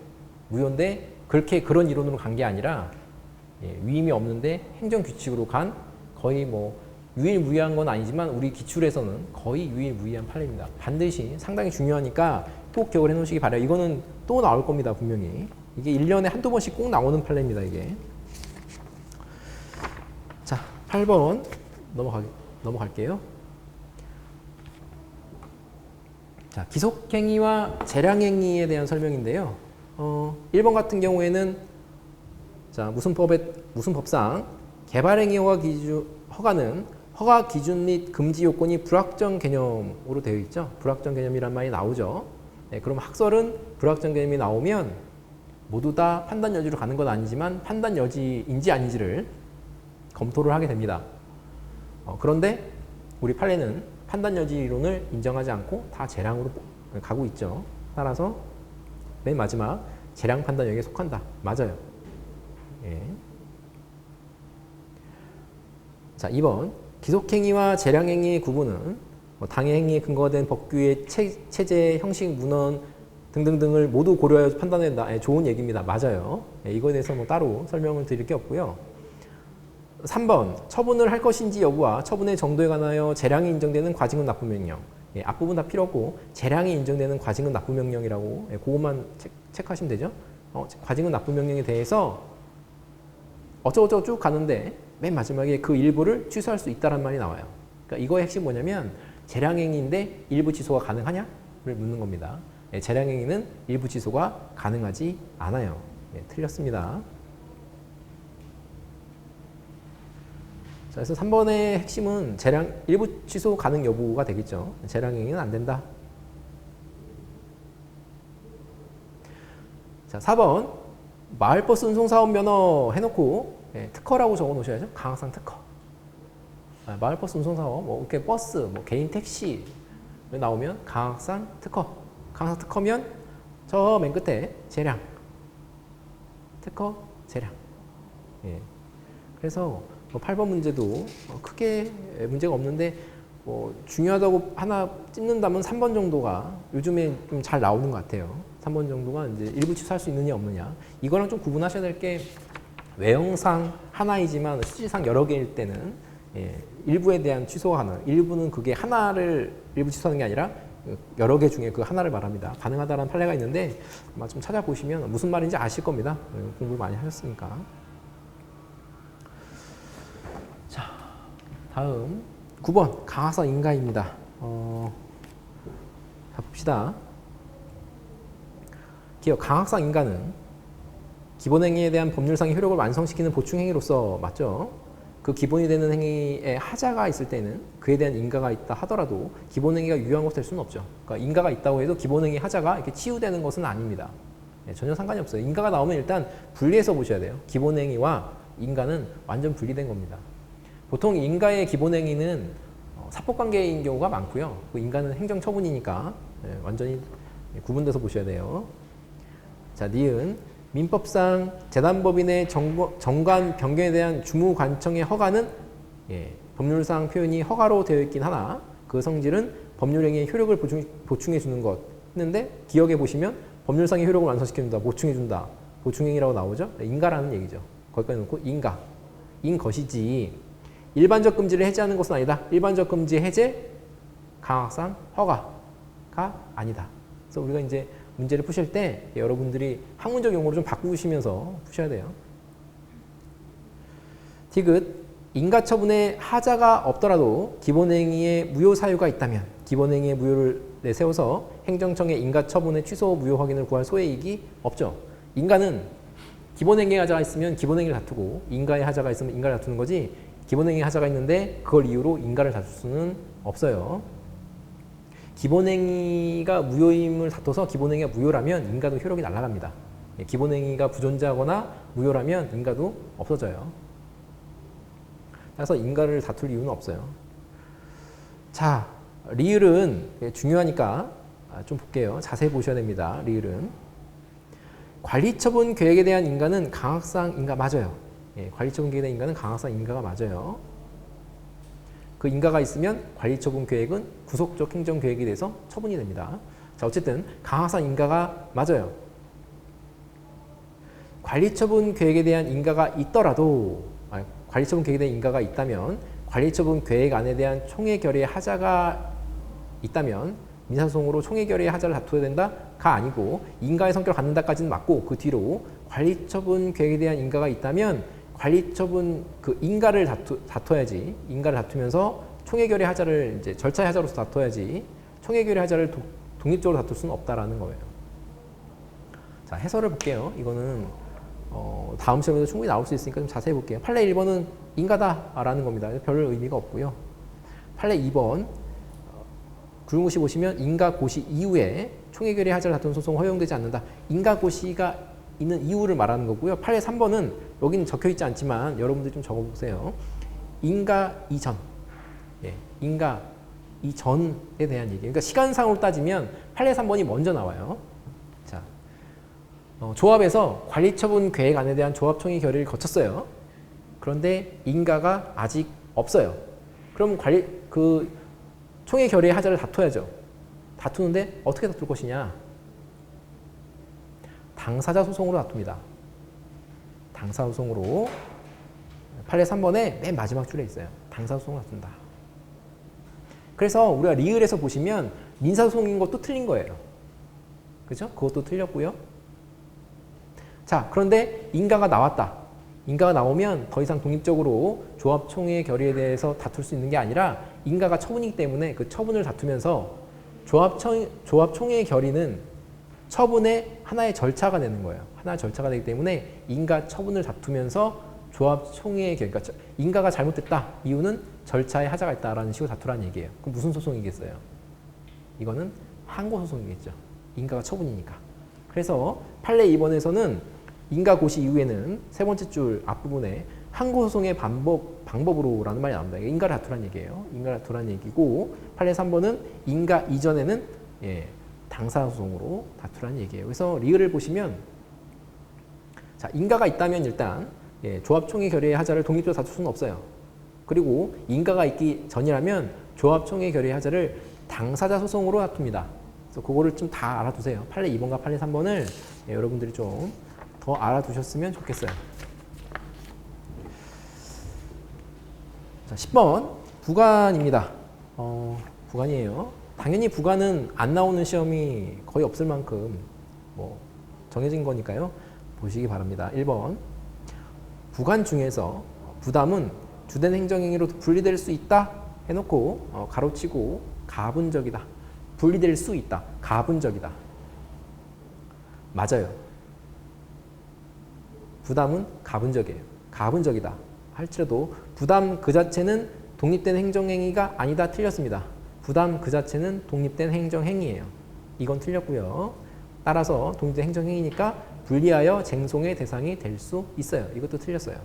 무효인데 그런 이론으로 간 게 아니라 위임이 없는데 행정규칙으로 간 거의 뭐 유일무이한 건 아니지만 우리 기출에서는 거의 유일무이한 판례입니다. 반드시 상당히 중요하니까 꼭 기억을 해놓으시기 바라요. 이거는 또 나올 겁니다. 분명히. 이게 1년에 한두 번씩 꼭 나오는 판례입니다. 이게. 자, 8번 넘어갈게요. 자, 기속행위와 재량행위에 대한 설명인데요. 1번 같은 경우에는 자, 무슨 법상 개발행위 허가는 허가 기준 및 금지 요건이 불확정 개념으로 되어 있죠. 불확정 개념이란 말이 나오죠. 네, 그럼 학설은 불확정 개념이 나오면 모두 다 판단 여지로 가는 건 아니지만 판단 여지인지 아닌지를 검토를 하게 됩니다. 그런데 우리 판례는 판단 여지 이론을 인정하지 않고 다 재량으로 가고 있죠. 따라서 맨 마지막 재량 판단 영역에 속한다. 맞아요. 예. 자, 2번 기속행위와 재량행위의 구분은 당해행위에 근거된 법규의 체제, 형식, 문헌 등등등을 모두 고려해서 판단해야 된다. 예, 좋은 얘기입니다. 맞아요. 예, 이거에 대해서 뭐 따로 설명을 드릴 게 없고요. 3번 처분을 할 것인지 여부와 처분의 정도에 관하여 재량이 인정되는 과징금 납부명령. 예, 앞부분 다 필요 없고 재량이 인정되는 과징금 납부명령이라고 그것만 체크하시면 되죠. 과징금 납부명령에 대해서 어쩌고저쩌고 쭉 가는데 맨 마지막에 그 일부를 취소할 수 있다는 말이 나와요. 그러니까 이거의 핵심 뭐냐면 재량행위인데 일부 취소가 가능하냐를 묻는 겁니다. 예, 재량행위는 일부 취소가 가능하지 않아요. 예, 틀렸습니다. 자, 그래서 3번의 핵심은 재량 일부 취소 가능 여부가 되겠죠. 재량행위는 안 된다. 자, 4번 마을버스 운송사업 면허 해놓고 예, 특허라고 적어 놓으셔야죠. 강학상 특허. 마을버스 운송사업, 뭐 이렇게 버스, 뭐 개인 택시 나오면 강학상 특허. 강학상 특허면 저 맨 끝에 재량. 특허, 재량. 예. 그래서 8번 문제도 크게 문제가 없는데 뭐 중요하다고 하나 찝는다면 3번 정도가 요즘에 좀 잘 나오는 것 같아요. 3번 정도가 이제 일부 취소할 수 있느냐 없느냐. 이거랑 좀 구분하셔야 될 게 외형상 하나이지만 수치상 여러 개일 때는 예, 일부에 대한 취소가 가능. 일부는 그게 하나를 일부 취소하는 게 아니라 여러 개 중에 그 하나를 말합니다. 가능하다는 판례가 있는데 아마 좀 찾아보시면 무슨 말인지 아실 겁니다. 공부 많이 하셨으니까. 자, 다음 9번 강학상 인가입니다. 자, 봅시다. 기억 강학상 인가는 기본행위에 대한 법률상의 효력을 완성시키는 보충행위로서 맞죠? 그 기본이 되는 행위에 하자가 있을 때는 그에 대한 인가가 있다 하더라도 기본행위가 유효한 것이 될 수는 없죠. 그러니까 인가가 있다고 해도 기본행위 하자가 이렇게 치유되는 것은 아닙니다. 네, 전혀 상관이 없어요. 인가가 나오면 일단 분리해서 보셔야 돼요. 기본행위와 인가는 완전 분리된 겁니다. 보통 인가의 기본행위는 사법관계인 경우가 많고요. 그 인가는 행정처분이니까 네, 완전히 구분돼서 보셔야 돼요. 자, 니은 민법상 재단법인의 정관 변경에 대한 주무관청의 허가는 예, 법률상 표현이 허가로 되어 있긴 하나 그 성질은 법률행위의 효력을 보충해 주는 것 했는데 기억해 보시면 법률상의 효력을 완성시켜준다, 보충해 준다, 보충행위라고 나오죠. 인가라는 얘기죠. 거기까지 놓고 인가, 인것이지 일반적 금지를 해제하는 것은 아니다. 일반적 금지 해제 강학상 허가가 아니다. 그래서 우리가 이제 문제를 푸실 때 여러분들이 학문적 용어로 좀 바꾸시면서 푸셔야 돼요. 디귿 인가처분에 하자가 없더라도 기본행위에 무효 사유가 있다면 기본행위의 무효를 내세워서 행정청의 인가처분의 취소 무효 확인을 구할 소외이익이 없죠. 인가는 기본행위의 하자가 있으면 기본행위를 다투고 인가의 하자가 있으면 인가를 다투는 거지 기본행위의 하자가 있는데 그걸 이유로 인가를 다툴 수는 없어요. 기본행위가 무효임을 다퉈서 기본행위가 무효라면 인가도 효력이 날아갑니다. 기본행위가 부존재하거나 무효라면 인가도 없어져요. 그래서 인가를 다툴 이유는 없어요. 자, 리을은 중요하니까 좀 볼게요. 자세히 보셔야 됩니다. 리을은 관리처분 계획에 대한 인가는 강학상 인가 맞아요. 예, 관리처분 계획에 대한 인가는 강학상 인가가 맞아요. 그 인가가 있으면 관리처분 계획은 구속적 행정계획에 대해서 처분이 됩니다. 자, 어쨌든 강학상 인가가 맞아요. 관리처분 계획에 대한 인가가 있더라도 관리처분 계획에 대한 인가가 있다면 관리처분 계획 안에 대한 총회 결의 하자가 있다면 민사소송으로 총회 결의 하자를 다투어야 된다가 아니고 인가의 성격을 갖는다까지는 맞고 그 뒤로 관리처분 계획에 대한 인가가 있다면 관리처분 그 인가를 다퉈야지 인가를 다투면서 총회결의 하자를 이제 절차의 하자로서 다퉈야지 총회결의 하자를 독립적으로 다툴 수는 없다라는 거예요. 자, 해설을 볼게요. 이거는 다음 시험에도 충분히 나올 수 있으니까 좀 자세히 볼게요. 판례 1번은 인가다라는 겁니다. 별 의미가 없고요. 판례 2번 굵은고시 보시면 인가고시 이후에 총회결의 하자를 다투는 소송 허용되지 않는다. 인가고시가 있는 이유를 말하는 거고요. 판례 3번은 여기는 적혀 있지 않지만 여러분들 좀 적어보세요. 인가 이전, 인가 이전에 대한 얘기. 그러니까 시간상으로 따지면 판례 3번이 먼저 나와요. 자, 조합에서 관리처분 계획안에 대한 조합총회 결의를 거쳤어요. 그런데 인가가 아직 없어요. 그럼 총회 결의 하자를 다퉈야죠. 다투는데 어떻게 다툴 것이냐? 당사자 소송으로 다툽니다. 당사자 소송으로. 판례 3번에 맨 마지막 줄에 있어요. 당사자 소송으로 다툰다. 그래서 우리가 리을에서 보시면 민사소송인 것도 틀린 거예요. 그죠? 그것도 틀렸고요. 자, 그런데 인가가 나왔다. 인가가 나오면 더 이상 독립적으로 조합총회 결의에 대해서 다툴 수 있는 게 아니라 인가가 처분이기 때문에 그 처분을 다투면서 조합총회 결의는 처분의 하나의 절차가 되는 거예요. 하나의 절차가 되기 때문에 인가 처분을 다투면서 조합총회 결의, 그러니까 인가가 잘못됐다. 이유는 절차에 하자가 있다라는 식으로 다투라는 얘기예요. 그럼 무슨 소송이겠어요? 이거는 항고소송이겠죠. 인가가 처분이니까. 그래서 판례 2번에서는 인가고시 이후에는 세 번째 줄 앞부분에 항고소송의 방법으로라는 말이 나옵니다. 인가를 다투라는 얘기예요. 인가를 다투라는 얘기고 판례 3번은 인가 이전에는 당사소송으로 다투라는 얘기예요. 그래서 리을을 보시면 자, 인가가 있다면 일단 조합총회 결의의 하자를 독립적으로 다툴 수는 없어요. 그리고 인가가 있기 전이라면 조합총회 결의의 하자를 당사자 소송으로 다툽니다. 그래서 그거를 좀 다 알아두세요. 판례 2번과 판례 3번을 여러분들이 좀 더 알아두셨으면 좋겠어요. 자, 10번 부관입니다. 부관이에요. 당연히 부관은 안 나오는 시험이 거의 없을 만큼 정해진 거니까요. 보시기 바랍니다. 1번 부관 중에서 부담은 주된 행정행위로 분리될 수 있다 해놓고 가로치고 가분적이다. 분리될 수 있다. 가분적이다. 맞아요. 부담은 가분적이에요. 가분적이다 할지라도 부담 그 자체는 독립된 행정행위가 아니다. 틀렸습니다. 부담 그 자체는 독립된 행정행위예요. 이건 틀렸고요. 따라서 독립된 행정행위니까 분리하여 쟁송의 대상이 될 수 있어요. 이것도 틀렸어요.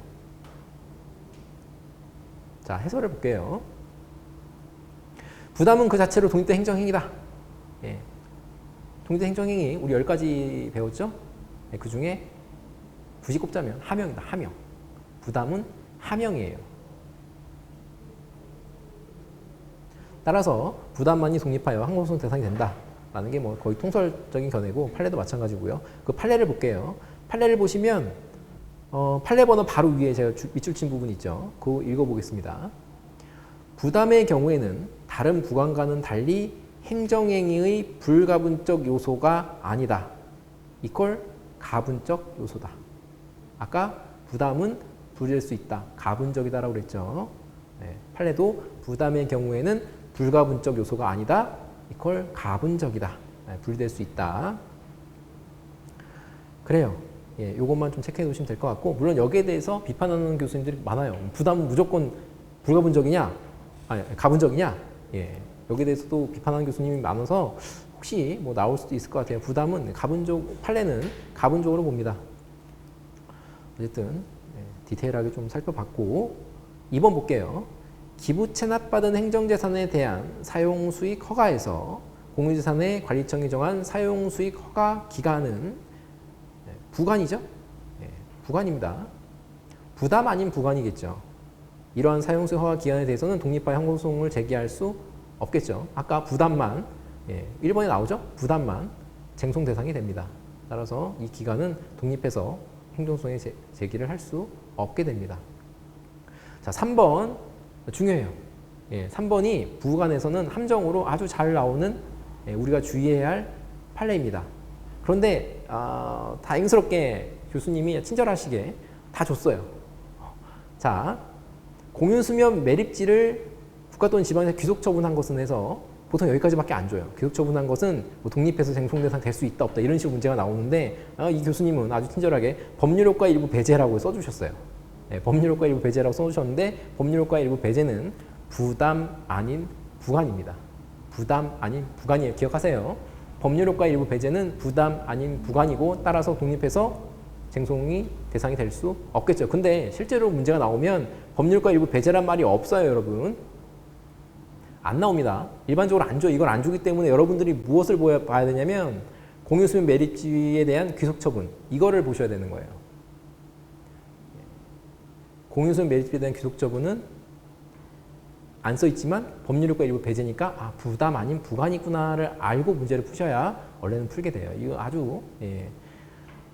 자, 해설을 볼게요. 부담은 그 자체로 독립된 행정행위다. 독립된 행정행위 우리 10가지 배웠죠? 그 중에 굳이 꼽자면 하명이다. 하명. 부담은 하명이에요. 따라서 부담만이 독립하여 항고소송 대상이 된다라는 게 거의 통설적인 견해고 판례도 마찬가지고요. 그 판례를 볼게요. 판례를 보시면 판례 번호 바로 위에 제가 밑줄 친 부분 있죠. 그거 읽어보겠습니다. 부담의 경우에는 다른 부관과는 달리 행정행위의 불가분적 요소가 아니다. 이퀄 가분적 요소다. 아까 부담은 분리될 수 있다. 가분적이다라고 그랬죠. 판례도 부담의 경우에는 불가분적 요소가 아니다. 이퀄 가분적이다. 분리될 수 있다. 그래요. 요것만 좀 체크해 두시면 될 것 같고, 물론 여기에 대해서 비판하는 교수님들이 많아요. 부담은 무조건 불가분적이냐? 아니, 가분적이냐? 여기에 대해서도 비판하는 교수님이 많아서 혹시 나올 수도 있을 것 같아요. 부담은 판례는 가분적으로 봅니다. 어쨌든 디테일하게 좀 살펴봤고 2번 볼게요. 기부 체납받은 행정재산에 대한 사용수익 허가에서 공유재산의 관리청이 정한 사용수익 허가 기간은 부관이죠. 부관입니다. 부담 아닌 부관이겠죠. 이러한 사용수익 허가 기간에 대해서는 독립하여 항고소송을 제기할 수 없겠죠. 아까 부담만 1번에 나오죠. 부담만 쟁송 대상이 됩니다. 따라서 이 기간은 독립해서 행정소송의 제기를 할 수 없게 됩니다. 자, 3번 중요해요. 3번이 부관에서는 함정으로 아주 잘 나오는 우리가 주의해야 할 판례입니다. 그런데 다행스럽게 교수님이 친절하시게 다 줬어요. 자, 공유수면 매립지를 국가 또는 지방에서 귀속 처분한 것은 해서 보통 여기까지밖에 안 줘요. 귀속처분한 것은 뭐 독립해서 쟁송대상 될 수 있다 없다 이런 식으로 문제가 나오는데 이 교수님은 아주 친절하게 법률효과 일부 배제라고 써주셨어요. 네, 법률효과 일부 배제라고 써주셨는데 법률효과 일부 배제는 부담 아닌 부관입니다. 부담 아닌 부관이에요. 기억하세요. 법률효과 일부 배제는 부담 아닌 부관이고 따라서 독립해서 쟁송이 대상이 될 수 없겠죠. 근데 실제로 문제가 나오면 법률효과 일부 배제란 말이 없어요, 여러분. 안 나옵니다. 일반적으로 안 줘요. 이걸 안 주기 때문에 여러분들이 무엇을 봐야 되냐면 공유수면 매립지에 대한 귀속처분 이거를 보셔야 되는 거예요. 공유수면 매립지에 대한 귀속처분은 안 써있지만 법률효과 일부 배제니까 부담 아닌 부관이구나를 알고 문제를 푸셔야 원래는 풀게 돼요. 이거 아주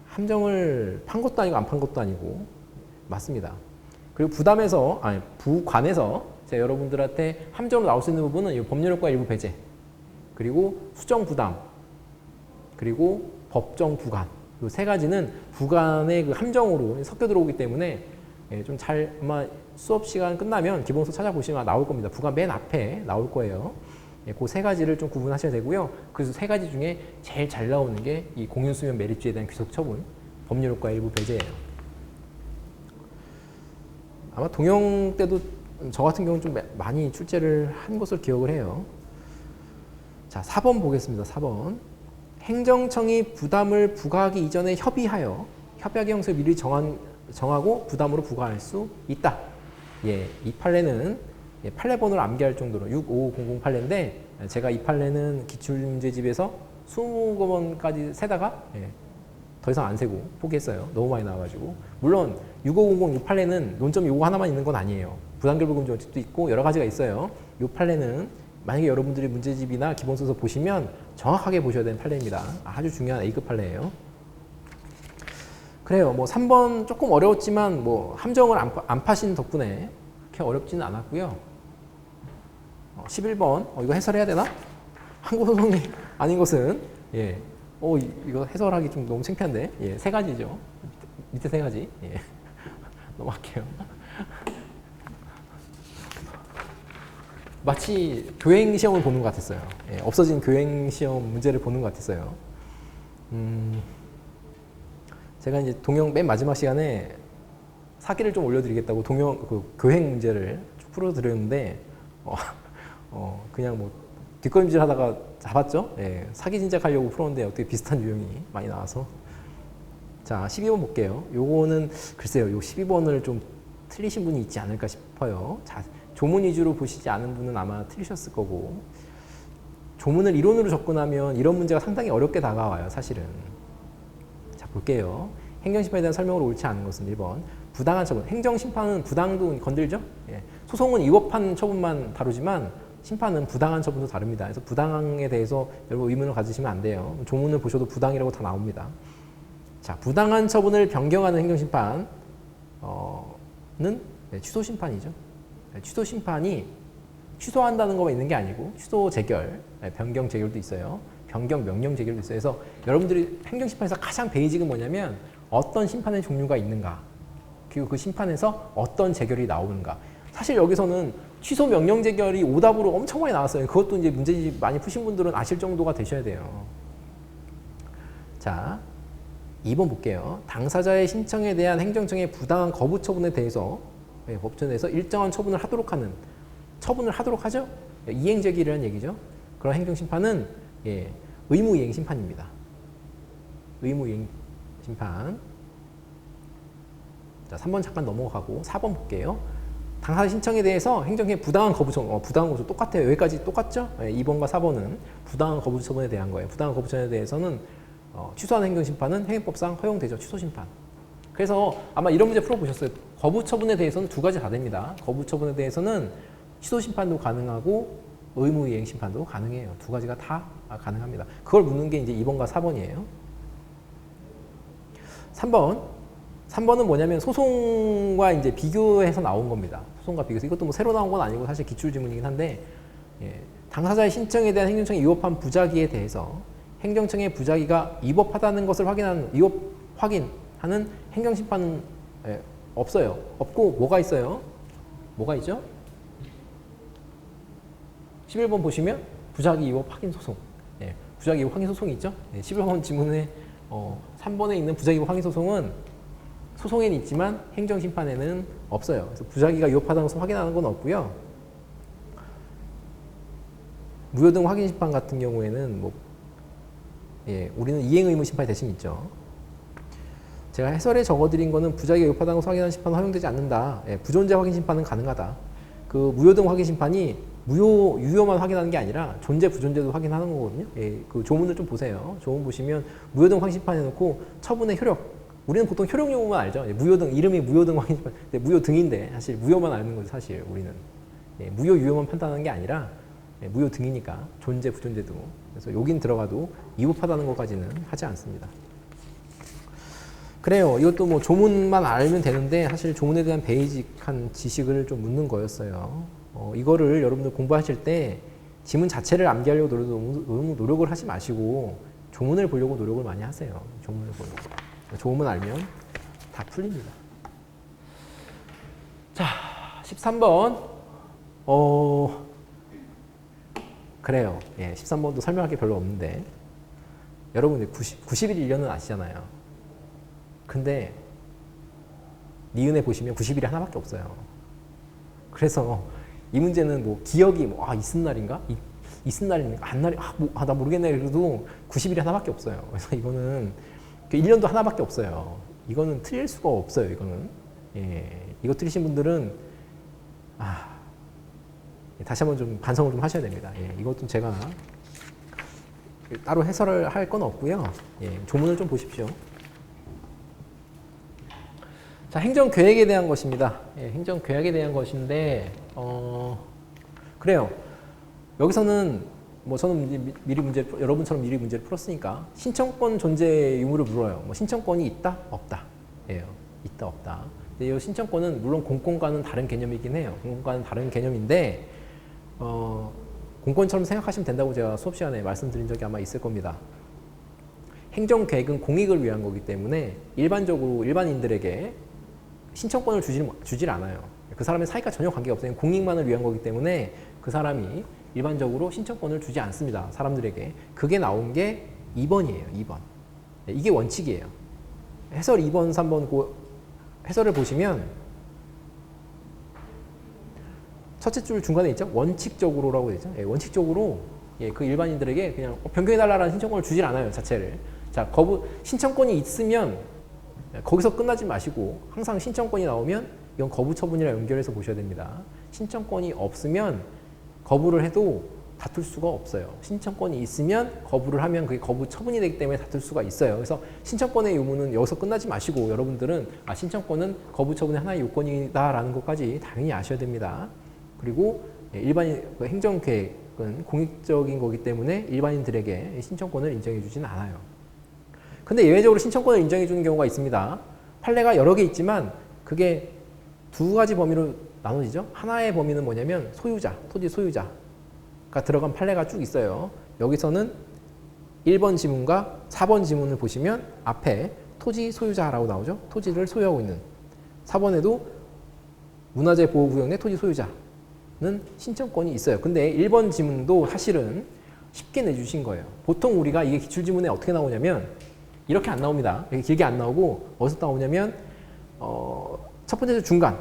함정을 판 것도 아니고 안 판 것도 아니고 맞습니다. 그리고 부관에서 제가 여러분들한테 함정으로 나올 수 있는 부분은 이 법률효과 일부 배제, 그리고 수정부담, 그리고 법정부관. 이 세 가지는 부관의 그 함정으로 섞여 들어오기 때문에 좀 잘 아마 수업 시간 끝나면 기본서 찾아보시면 나올 겁니다. 부관 맨 앞에 나올 거예요. 그 세 가지를 좀 구분하셔야 되고요. 그래서 세 가지 중에 제일 잘 나오는 게 이 공유수면 매립지에 대한 귀속처분, 법률효과 일부 배제예요. 아마 동영 때도 저 같은 경우는 좀 많이 출제를 한 것을 기억을 해요. 자, 4번 보겠습니다. 4번. 행정청이 부담을 부과하기 이전에 협의하여 협약의 형식을 미리 정하고 부담으로 부과할 수 있다. 이 판례는 판례번호를 암기할 정도로 65008 판례인데 제가 이 판례는 기출문제집에서 20번까지 세다가 더 이상 안 세고 포기했어요. 너무 많이 나와가지고. 물론 6500 이 판례는 논점이 요거 하나만 있는 건 아니에요. 부당결부금지 원칙도 있고 여러 가지가 있어요. 이 판례는 만약에 여러분들이 문제집이나 기본서서 보시면 정확하게 보셔야 되는 판례입니다. 아주 중요한 A급 판례예요. 그래요. 뭐 3번 조금 어려웠지만 뭐 함정을 안 파신 덕분에 그렇게 어렵지는 않았고요. 11번 이거 해설해야 되나? 항고소송이 아닌 것은 이거 해설하기 좀 너무 창피한데 세 가지죠. 밑에 세 가지 넘어갈게요. 마치 교행시험을 보는 것 같았어요. 없어진 교행시험 문제를 보는 것 같았어요. 제가 이제 동영 맨 마지막 시간에 사기를 좀 올려드리겠다고 교행 문제를 쭉 풀어드렸는데 그냥 뭐 뒷걸음질 하다가 잡았죠. 사기 진작하려고 풀었는데 어떻게 비슷한 유형이 많이 나와서. 자, 12번 볼게요. 요거는 글쎄요, 요 12번을 좀 틀리신 분이 있지 않을까 싶어요. 자, 조문 위주로 보시지 않은 분은 아마 틀리셨을 거고, 조문을 이론으로 접근하면 이런 문제가 상당히 어렵게 다가와요, 사실은. 자, 볼게요. 행정심판에 대한 설명으로 옳지 않은 것은 1번. 부당한 처분. 행정심판은 부당도 건들죠? 소송은 위법한 처분만 다루지만 심판은 부당한 처분도 다릅니다. 그래서 부당에 대해서 여러분 의문을 가지시면 안 돼요. 조문을 보셔도 부당이라고 다 나옵니다. 자, 부당한 처분을 변경하는 행정심판은 취소심판이죠. 취소심판이 취소한다는 것만 있는 게 아니고 취소 재결, 변경 재결도 있어요. 변경 명령 재결도 있어요. 그래서 여러분들이 행정심판에서 가장 베이직은 뭐냐면 어떤 심판의 종류가 있는가, 그리고 그 심판에서 어떤 재결이 나오는가. 사실 여기서는 취소 명령 재결이 오답으로 엄청 많이 나왔어요. 그것도 이제 문제집 많이 푸신 분들은 아실 정도가 되셔야 돼요. 자, 2번 볼게요. 당사자의 신청에 대한 행정청의 부당한 거부 처분에 대해서 법원에서 일정한 처분을 하도록 하죠. 이행 제기라는 얘기죠. 그런 행정심판은 의무이행 심판입니다. 의무이행 심판. 자, 3번 잠깐 넘어가고 4번 볼게요. 당사자 신청에 대해서 행정청의 부당한 거부 처분, 부당한 거부 똑같아요. 여기까지 똑같죠? 2번과 4번은 부당한 거부 처분에 대한 거예요. 부당한 거부 처분에 대해서는 취소하는 행정심판은 행위법상 허용되죠. 취소심판. 그래서 아마 이런 문제 풀어보셨어요. 거부 처분에 대해서는 두 가지 다 됩니다. 거부 처분에 대해서는 취소심판도 가능하고 의무이행 심판도 가능해요. 두 가지가 다 가능합니다. 그걸 묻는 게 이제 2번과 4번이에요. 3번은 뭐냐면 소송과 이제 비교해서 나온 겁니다. 소송과 비교해서. 이것도 뭐 새로 나온 건 아니고 사실 기출지문이긴 한데, 당사자의 신청에 대한 행정청의 위법한 부작위에 대해서 행정청의 부작위가 위법하다는 것을 확인하는 행정심판은 없어요. 없고 뭐가 있어요? 뭐가 있죠? 11번 보시면 부작위 위법 확인 소송. 예, 부작위 위법 확인 소송이 있죠? 예, 11번 지문에 3번에 있는 부작위 위법 확인 소송은 소송에는 있지만 행정심판에는 없어요. 그래서 부작위가 위법하다는 것을 확인하는 건 없고요. 무효등 확인심판 같은 경우에는 우리는 이행의무 심판이 대신 있죠. 제가 해설에 적어드린 거는 부작위가 위법하다는 것을 확인하는 심판은 허용되지 않는다. 예, 부존재 확인 심판은 가능하다. 그 무효등 확인 심판이 유효만 확인하는 게 아니라 존재 부존재도 확인하는 거거든요. 예, 그 조문을 좀 보세요. 조문 보시면 무효등 확인 심판 해놓고 처분의 효력. 우리는 보통 효력 용어만 알죠. 예, 무효등 이름이 무효등 확인 심판. 무효등인데 사실 무효만 아는 거죠. 사실 우리는 무효 유효만 판단하는 게 아니라 무효등이니까 존재 부존재도. 그래서 여긴 들어가도 위법하다는 것까지는 하지 않습니다. 그래요. 이것도 뭐 조문만 알면 되는데 사실 조문에 대한 베이직한 지식을 좀 묻는 거였어요. 이거를 여러분들 공부하실 때 지문 자체를 암기하려고 너무 노력을 하지 마시고 조문을 보려고 노력을 많이 하세요. 조문을 보려고. 조문 알면 다 풀립니다. 자, 13번. 그래요. 예, 13번도 설명할 게 별로 없는데 여러분 90일 1년은 아시잖아요. 근데 니은에 보시면 90일이 하나밖에 없어요. 그래서 이 문제는 뭐 기억이 이튿날인가? 이튿날입니까? 안날이 나 모르겠네. 그래도 90일이 하나밖에 없어요. 그래서 이거는 1년도 하나밖에 없어요. 이거는 틀릴 수가 없어요. 이거는 이거 틀리신 분들은 다시 한번 좀 반성을 좀 하셔야 됩니다. 이것도 제가 따로 해설을 할 건 없고요. 조문을 좀 보십시오. 자, 행정계획에 대한 것입니다. 행정계획에 대한 것인데, 그래요. 여기서는 저는 여러분처럼 미리 문제를 풀었으니까 신청권 존재 의무를 물어요. 신청권이 있다, 없다. 예요. 있다, 없다. 근데 이 신청권은 물론 공권과는 다른 개념이긴 해요. 공권과는 다른 개념인데, 공권처럼 생각하시면 된다고 제가 수업 시간에 말씀드린 적이 아마 있을 겁니다. 행정계획은 공익을 위한 거기 때문에 일반적으로 일반인들에게 신청권을 주질 않아요. 그 사람의 사익과 전혀 관계가 없어요. 공익만을 위한 거기 때문에 그 사람이 일반적으로 신청권을 주지 않습니다. 사람들에게. 그게 나온 게 2번이에요. 2번. 이게 원칙이에요. 해설 2번, 3번 해설을 보시면 첫째 줄 중간에 있죠? 원칙적으로라고 되죠. 원칙적으로 그 일반인들에게 그냥 변경해달라는 신청권을 주질 않아요. 자체를. 자, 신청권이 있으면 거기서 끝나지 마시고 항상 신청권이 나오면 이건 거부 처분이랑 연결해서 보셔야 됩니다. 신청권이 없으면 거부를 해도 다툴 수가 없어요. 신청권이 있으면 거부를 하면 그게 거부 처분이 되기 때문에 다툴 수가 있어요. 그래서 신청권의 의무는 여기서 끝나지 마시고 여러분들은 신청권은 거부 처분의 하나의 요건이다라는 것까지 당연히 아셔야 됩니다. 그리고 일반인 행정계획은 공익적인 거기 때문에 일반인들에게 신청권을 인정해 주진 않아요. 근데 예외적으로 신청권을 인정해 주는 경우가 있습니다. 판례가 여러 개 있지만 그게 두 가지 범위로 나눠지죠. 하나의 범위는 뭐냐면 소유자, 토지 소유자가 들어간 판례가 쭉 있어요. 여기서는 1번 지문과 4번 지문을 보시면 앞에 토지 소유자라고 나오죠. 토지를 소유하고 있는. 4번에도 문화재 보호구역 내 토지 소유자는 신청권이 있어요. 근데 1번 지문도 사실은 쉽게 내주신 거예요. 보통 우리가 이게 기출지문에 어떻게 나오냐면 이렇게 안 나옵니다. 이렇게 길게 안 나오고 어디서 나오냐면 첫 번째 중간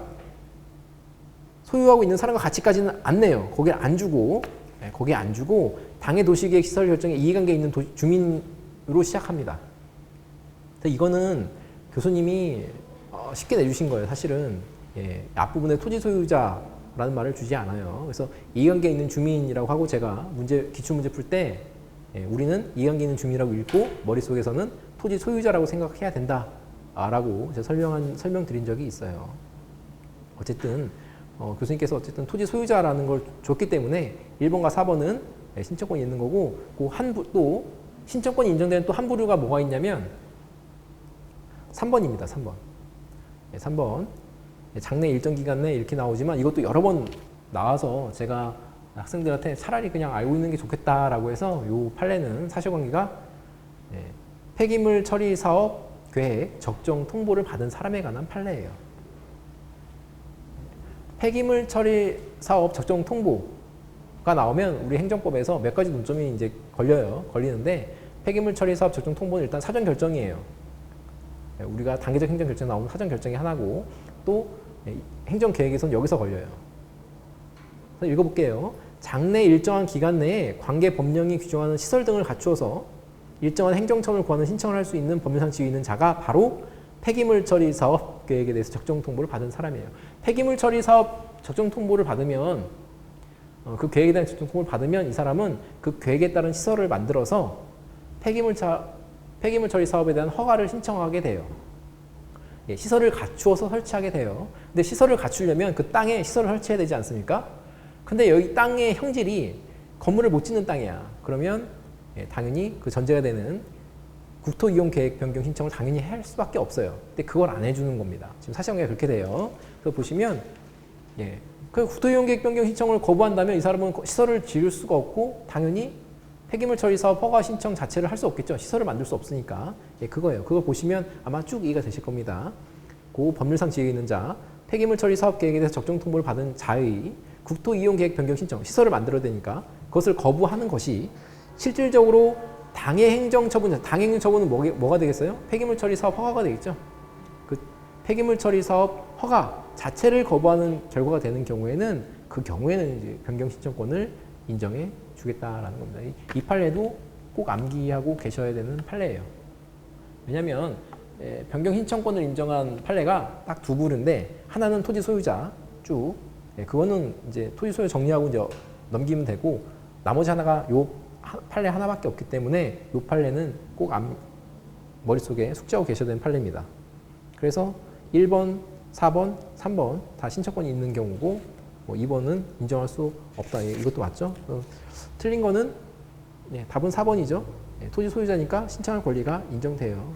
소유하고 있는 사람과 가치까지는 안 내요. 거기에 안 주고 당해 도시계획 시설 결정에 이해관계 있는 주민으로 시작합니다. 이거는 교수님이 쉽게 내주신 거예요. 사실은 앞부분에 토지 소유자라는 말을 주지 않아요. 그래서 이해관계 있는 주민이라고 하고 제가 기출문제 풀 때 우리는 이해관계 있는 주민이라고 읽고 머릿속에서는 토지 소유자라고 생각해야 된다라고 제가 설명드린 적이 있어요. 어쨌든 교수님께서 어쨌든 토지 소유자라는 걸 줬기 때문에 1번과 4번은 신청권이 있는 거고 또 신청권이 인정되는 또 한 부류가 뭐가 있냐면 3번입니다. 3번. 3번. 장래 일정 기간 내에 이렇게 나오지만 이것도 여러 번 나와서 제가 학생들한테 차라리 그냥 알고 있는 게 좋겠다라고 해서 이 판례는 사실관계가 폐기물 처리 사업 계획 적정 통보를 받은 사람에 관한 판례예요. 폐기물 처리 사업 적정 통보 나오면 우리 행정법에서 몇 가지 논점이 이제 걸리는데 폐기물 처리 사업 적정 통보는 일단 사전 결정이에요. 우리가 단계적 행정 결정 나오면 사전 결정이 하나고 또 행정 계획에서는 여기서 걸려요. 그래서 읽어볼게요. 장래 일정한 기간 내에 관계 법령이 규정하는 시설 등을 갖추어서 일정한 행정처분을 구하는 신청을 할 수 있는 법률상 지위 있는 자가 바로 폐기물 처리 사업 계획에 대해서 적정 통보를 받은 사람이에요. 폐기물 처리 사업 적정 통보를 받으면 그 계획에 대한 적정 통보를 받으면 이 사람은 그 계획에 따른 시설을 만들어서 폐기물 처리 사업에 대한 허가를 신청하게 돼요. 예, 시설을 갖추어서 설치하게 돼요. 근데 시설을 갖추려면 그 땅에 시설을 설치해야 되지 않습니까? 근데 여기 땅의 형질이 건물을 못 짓는 땅이야. 그러면 예, 당연히 그 전제가 되는 국토이용계획 변경 신청을 당연히 할 수밖에 없어요. 근데 그걸 안 해주는 겁니다. 지금 사실관계가 그렇게 돼요. 그래서 보시면 예, 그 국토이용계획 변경 신청을 거부한다면 이 사람은 시설을 지을 수가 없고 당연히 폐기물 처리 사업 허가 신청 자체를 할 수 없겠죠. 시설을 만들 수 없으니까. 예, 그거예요. 그걸 보시면 아마 쭉 이해가 되실 겁니다. 그 법률상 지위에 있는 자, 폐기물 처리 사업 계획에 대해서 적정 통보를 받은 자의 국토이용계획 변경 신청, 시설을 만들어야 되니까 그것을 거부하는 것이 실질적으로 당해 행정처분, 당해 행정처분은 뭐가 되겠어요? 폐기물 처리 사업 허가가 되겠죠. 그 폐기물 처리 사업 허가 자체를 거부하는 결과가 되는 경우에는 그 경우에는 이제 변경 신청권을 인정해 주겠다라는 겁니다. 이 판례도 꼭 암기하고 계셔야 되는 판례예요. 왜냐하면 변경 신청권을 인정한 판례가 딱 두 부류인데 하나는 토지 소유자 쭉 그거는 이제 토지 소유 정리하고 이제 넘기면 되고 나머지 하나가 요 판례 하나밖에 없기 때문에 요 판례는 꼭 머릿속에 숙지하고 계셔야 되는 판례입니다. 그래서 1번, 4번, 3번 다 신청권이 있는 경우고 2번은 인정할 수 없다. 이것도 맞죠? 틀린 거는 답은 4번이죠. 토지 소유자니까 신청할 권리가 인정돼요.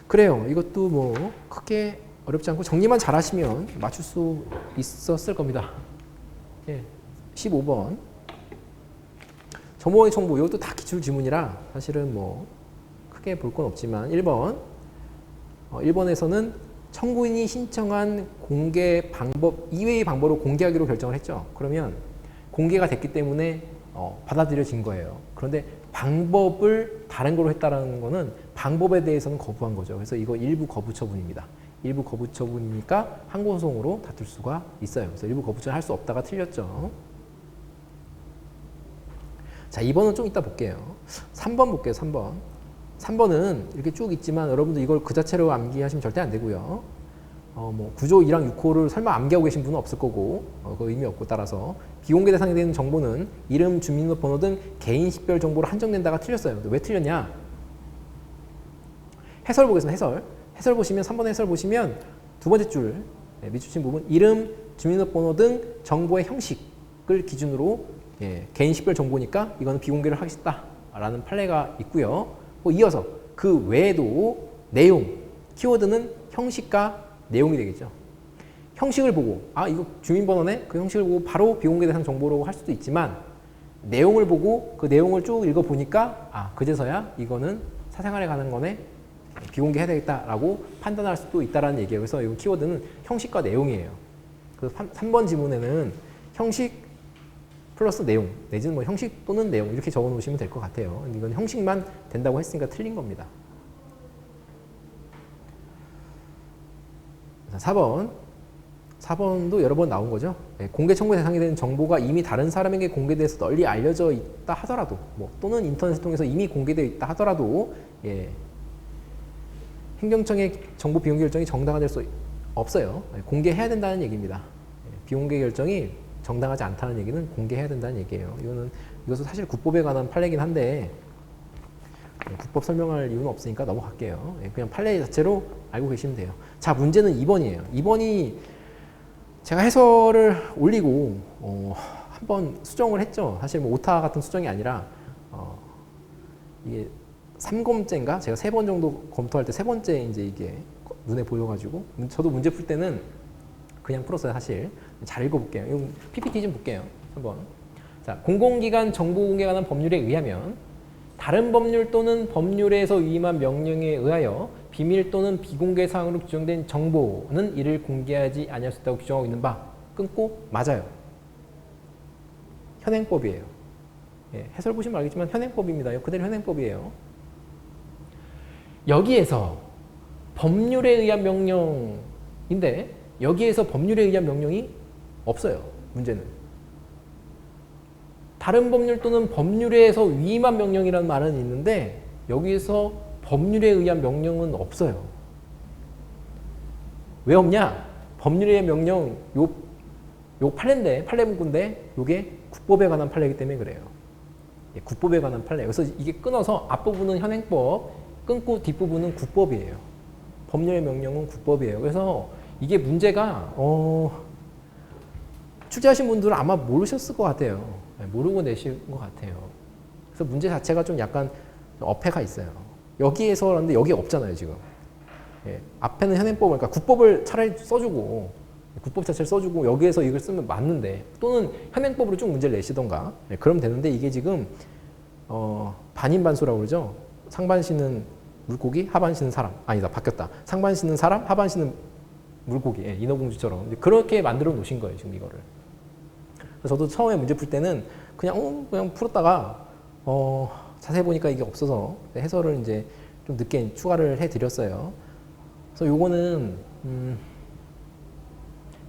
그래요. 이것도 뭐 크게 어렵지 않고 정리만 잘 하시면 맞출 수 있었을 겁니다. 15번. 정보원의 정보, 이것도 다 기출 지문이라 사실은 뭐 크게 볼 건 없지만 1번. 1번에서는 청구인이 신청한 공개 방법 이외의 방법으로 공개하기로 결정을 했죠. 그러면 공개가 됐기 때문에 받아들여진 거예요. 그런데 방법을 다른 걸로 했다는 거는 방법에 대해서는 거부한 거죠. 그래서 이거 일부 거부 처분입니다. 일부 거부 처분이니까 항고소송으로 다툴 수가 있어요. 그래서 일부 거부 처분 할 수 없다가 틀렸죠. 자, 2번은 좀 이따 볼게요. 3번 볼게요. 3번. 3번은 이렇게 쭉 있지만 여러분들 이걸 그 자체로 암기하시면 절대 안 되고요. 뭐 구조 2랑 6호를 설마 암기하고 계신 분은 없을 거고 그 의미 없고 따라서 비공개 대상이 되는 정보는 이름, 주민등록번호 등 개인 식별 정보로 한정된다가 틀렸어요. 왜 틀렸냐? 해설 보겠습니다. 해설 보시면 3번 해설 보시면 두 번째 줄 밑줄친 부분 이름, 주민등록번호 등 정보의 형식을 기준으로 개인 식별 정보니까 이거는 비공개를 하겠다라는 판례가 있고요. 이어서 그 외에도 내용, 키워드는 형식과 내용이 되겠죠. 형식을 보고 이거 주민번호네? 그 형식을 보고 바로 비공개 대상 정보로 할 수도 있지만 내용을 보고 그 내용을 쭉 읽어보니까 그제서야 이거는 사생활에 관한 거네? 비공개해야 되겠다라고 판단할 수도 있다는 얘기예요. 그래서 이 키워드는 형식과 내용이에요. 그래서 3번 지문에는 형식 플러스 내용 내지는 뭐 형식 또는 내용 이렇게 적어 놓으시면 될 것 같아요. 이건 형식만 된다고 했으니까 틀린 겁니다. 4번도 여러 번 나온 거죠. 공개 청구 대상이 되는 정보가 이미 다른 사람에게 공개돼서 널리 알려져 있다 하더라도 또는 인터넷을 통해서 이미 공개되어 있다 하더라도 행정청의 정보 비공개 결정이 정당화될 수 없어요. 공개해야 된다는 얘기입니다. 비공개 결정이 정당하지 않다는 얘기는 공개해야 된다는 얘기예요. 이것은 사실 국법에 관한 판례긴 한데 국법 설명할 이유는 없으니까 넘어갈게요. 그냥 판례 자체로 알고 계시면 돼요. 자, 문제는 2번이에요. 2번이 제가 해설을 올리고 한번 수정을 했죠. 사실 뭐 오타 같은 수정이 아니라 이게 3검째인가? 제가 3번 정도 검토할 때 3번째 이제 이게 눈에 보여가지고 저도 문제 풀 때는 그냥 풀었어요. 사실 잘 읽어볼게요. 이거 PPT 좀 볼게요. 한번. 자, 공공기관 정보공개에 관한 법률에 의하면 다른 법률 또는 법률에서 위임한 명령에 의하여 비밀 또는 비공개 사항으로 규정된 정보는 이를 공개하지 아니할 수 있다고 규정하고 있는 바 끊고 맞아요. 현행법이에요. 예, 해설 보시면 알겠지만 현행법입니다. 그대로 현행법이에요. 여기에서 법률에 의한 명령인데 여기에서 법률에 의한 명령이 없어요. 문제는. 다른 법률 또는 법률에서 위임한 명령이라는 말은 있는데 여기에서 법률에 의한 명령은 없어요. 왜 없냐? 법률에 의한 명령 요 판례인데 판례 문구인데 요게 국법에 관한 판례이기 때문에 그래요. 예, 국법에 관한 판례. 그래서 이게 끊어서 앞부분은 현행법, 끊고 뒷부분은 국법이에요. 법률의 명령은 국법이에요. 그래서 이게 문제가 출제하신 분들은 아마 모르셨을 것 같아요. 네, 모르고 내신 것 같아요. 그래서 문제 자체가 좀 약간 어폐가 있어요. 여기에서 그런데 여기 없잖아요 지금. 예, 앞에는 현행법, 그러니까 국법을 차라리 써주고 국법 자체를 써주고 여기에서 이걸 쓰면 맞는데 또는 현행법으로 쭉 문제를 내시던가 네, 그러면 되는데 이게 지금 반인반수라고 그러죠. 상반신은 물고기, 하반신은 사람. 아니다, 바뀌었다. 상반신은 사람, 하반신은 물고기. 예, 인어공주처럼 그렇게 만들어 놓으신 거예요 지금 이거를. 그래서 저도 처음에 문제 풀 때는 그냥 풀었다가 자세히 보니까 이게 없어서 해설을 이제 좀 늦게 추가를 해드렸어요. 그래서 요거는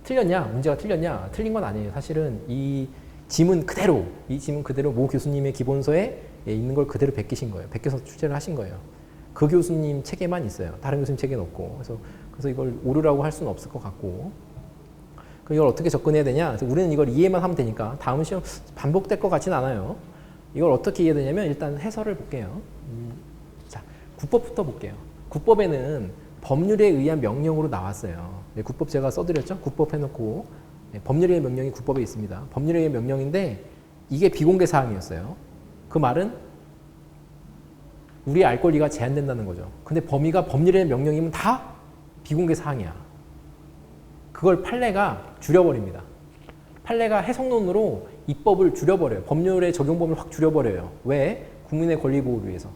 틀렸냐? 문제가 틀렸냐? 틀린 건 아니에요. 사실은 이 지문 그대로 모 교수님의 기본서에 있는 걸 그대로 베끼신 거예요. 베껴서 출제를 하신 거예요. 그 교수님 책에만 있어요. 다른 교수님 책에는 없고. 그래서 이걸 오류라고 할 수는 없을 것 같고. 그럼 이걸 어떻게 접근해야 되냐? 그래서 우리는 이걸 이해만 하면 되니까 다음 시험 반복될 것 같지는 않아요. 이걸 어떻게 이해해야 되냐면 일단 해설을 볼게요. 자, 국법부터 볼게요. 국법에는 법률에 의한 명령으로 나왔어요. 네, 국법 제가 써드렸죠? 국법 해놓고 네, 법률에 의한 명령이 국법에 있습니다. 법률에 의한 명령인데 이게 비공개 사항이었어요. 그 말은 우리의 알 권리가 제한된다는 거죠. 근데 범위가 법률에 의한 명령이면 다 비공개 사항이야. 그걸 판례가 줄여버립니다. 판례가 해석론으로 입법을 줄여버려요. 법률의 적용 범위를 확 줄여버려요. 왜? 국민의 권리 보호를 위해서.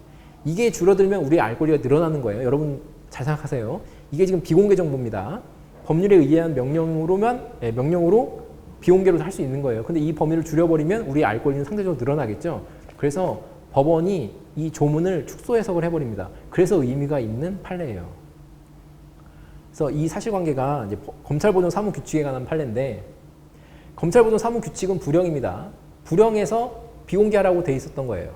이게 줄어들면 우리의 알 권리가 늘어나는 거예요. 여러분 잘 생각하세요. 이게 지금 비공개 정보입니다. 법률에 의한 명령으로 비공개로 할 수 있는 거예요. 근데 이 범위를 줄여버리면 우리의 알 권리는 상대적으로 늘어나겠죠. 그래서 법원이 이 조문을 축소 해석을 해버립니다. 그래서 의미가 있는 판례예요. 그래서 이 사실관계가 이제 검찰보존 사무규칙에 관한 판례인데 검찰보존 사무규칙은 불령입니다. 불령에서 비공개하라고 돼 있었던 거예요.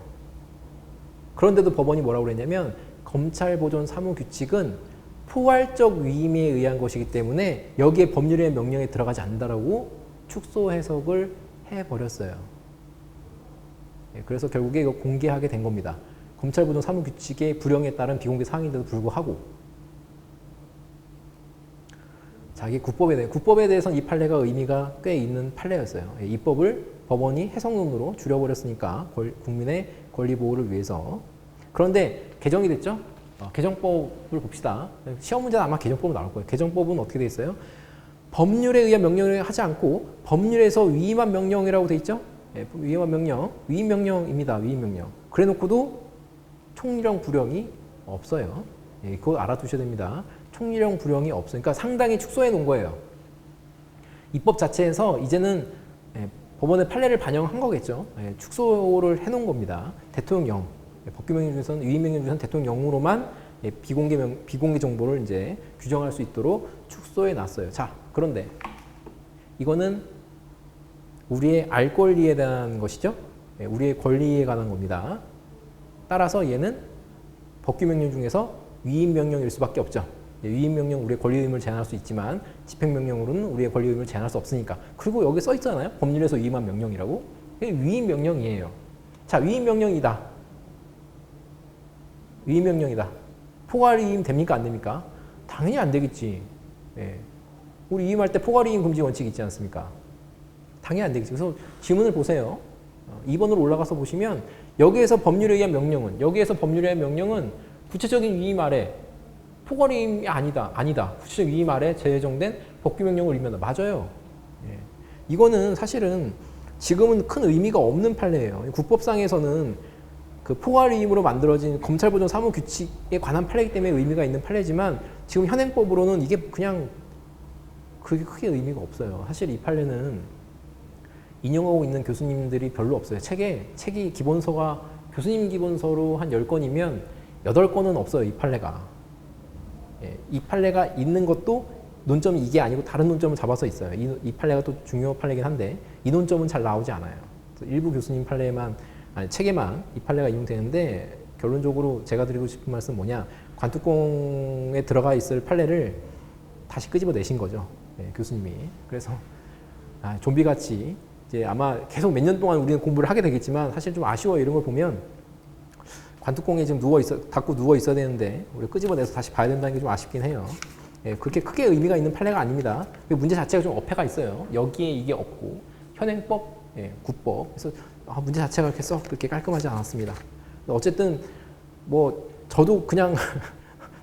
그런데도 법원이 뭐라고 그랬냐면 검찰보존 사무규칙은 포괄적 위임에 의한 것이기 때문에 여기에 법률의 명령에 들어가지 않는다라고 축소 해석을 해버렸어요. 그래서 결국에 이거 공개하게 된 겁니다. 검찰보존 사무규칙의 불령에 따른 비공개 사항인데도 불구하고 자기 국법에 대해서는 이 판례가 의미가 꽤 있는 판례였어요. 입법을 법원이 해석론으로 줄여버렸으니까 국민의 권리 보호를 위해서. 그런데 개정이 됐죠? 개정법을 봅시다. 시험 문제는 아마 개정법으로 나올 거예요. 개정법은 어떻게 돼 있어요? 법률에 의한 명령을 하지 않고 법률에서 위임한 명령이라고 돼 있죠? 위임한 명령, 위임명령입니다. 위임명령. 그래 놓고도 총리령 불령이 없어요. 그거 알아두셔야 됩니다. 총리령 불령이 없으니까 상당히 축소해 놓은 거예요. 입법 자체에서 이제는 법원의 판례를 반영한 거겠죠. 축소를 해 놓은 겁니다. 대통령, 법규명령 중에서는 위임명령 중에서는 대통령령으로만 비공개 정보를 이제 규정할 수 있도록 축소해 놨어요. 자, 그런데 이거는 우리의 알 권리에 대한 것이죠. 우리의 권리에 관한 겁니다. 따라서 얘는 법규명령 중에서 위임명령일 수밖에 없죠. 위임명령 우리의 권리 의무를 제한할 수 있지만 집행명령으로는 우리의 권리 의무를 제한할 수 없으니까. 그리고 여기 써 있잖아요. 법률에서 위임한 명령이라고. 위임명령이에요. 자, 위임명령이다. 위임명령이다. 포괄위임 됩니까? 안 됩니까? 당연히 안 되겠지. 우리 위임할 때 포괄위임 금지 원칙 있지 않습니까? 당연히 안 되겠지. 그래서 지문을 보세요. 2번으로 올라가서 보시면 여기에서 법률에 의한 명령은 구체적인 위임 아래 포괄위임이 아니다. 구체적인 위임 아래 제정된 법규명령을 의미한다. 맞아요. 이거는 사실은 지금은 큰 의미가 없는 판례예요. 국법상에서는 그 포괄위임으로 만들어진 검찰보존 사무규칙에 관한 판례이기 때문에 의미가 있는 판례지만 지금 현행법으로는 이게 그냥 그게 크게 의미가 없어요. 사실 이 판례는 인용하고 있는 교수님들이 별로 없어요. 책이 기본서가 교수님 기본서로 한 10건이면 8건은 없어요. 이 판례가. 예, 이 판례가 있는 것도 논점이 이게 아니고 다른 논점을 잡아서 있어요. 이 판례가 또 중요 판례긴 한데 이 논점은 잘 나오지 않아요. 일부 교수님 판례만, 아니, 책에만 이 판례가 인용되는데 결론적으로 제가 드리고 싶은 말씀은 뭐냐, 관뚜껑에 들어가 있을 판례를 다시 끄집어내신 거죠. 예, 교수님이. 그래서 좀비같이 이제 아마 계속 몇 년 동안 우리는 공부를 하게 되겠지만 사실 좀 아쉬워요. 이런 걸 보면 관뚜껑에 지금 닫고 누워 있어야 되는데 우리 끄집어내서 다시 봐야 된다는 게 좀 아쉽긴 해요. 예, 그렇게 크게 의미가 있는 판례가 아닙니다. 문제 자체가 좀 어폐가 있어요. 여기에 이게 없고 현행법, 예, 구법. 그래서 문제 자체가 이렇게 썩 그렇게 깔끔하지 않았습니다. 어쨌든 뭐 저도 그냥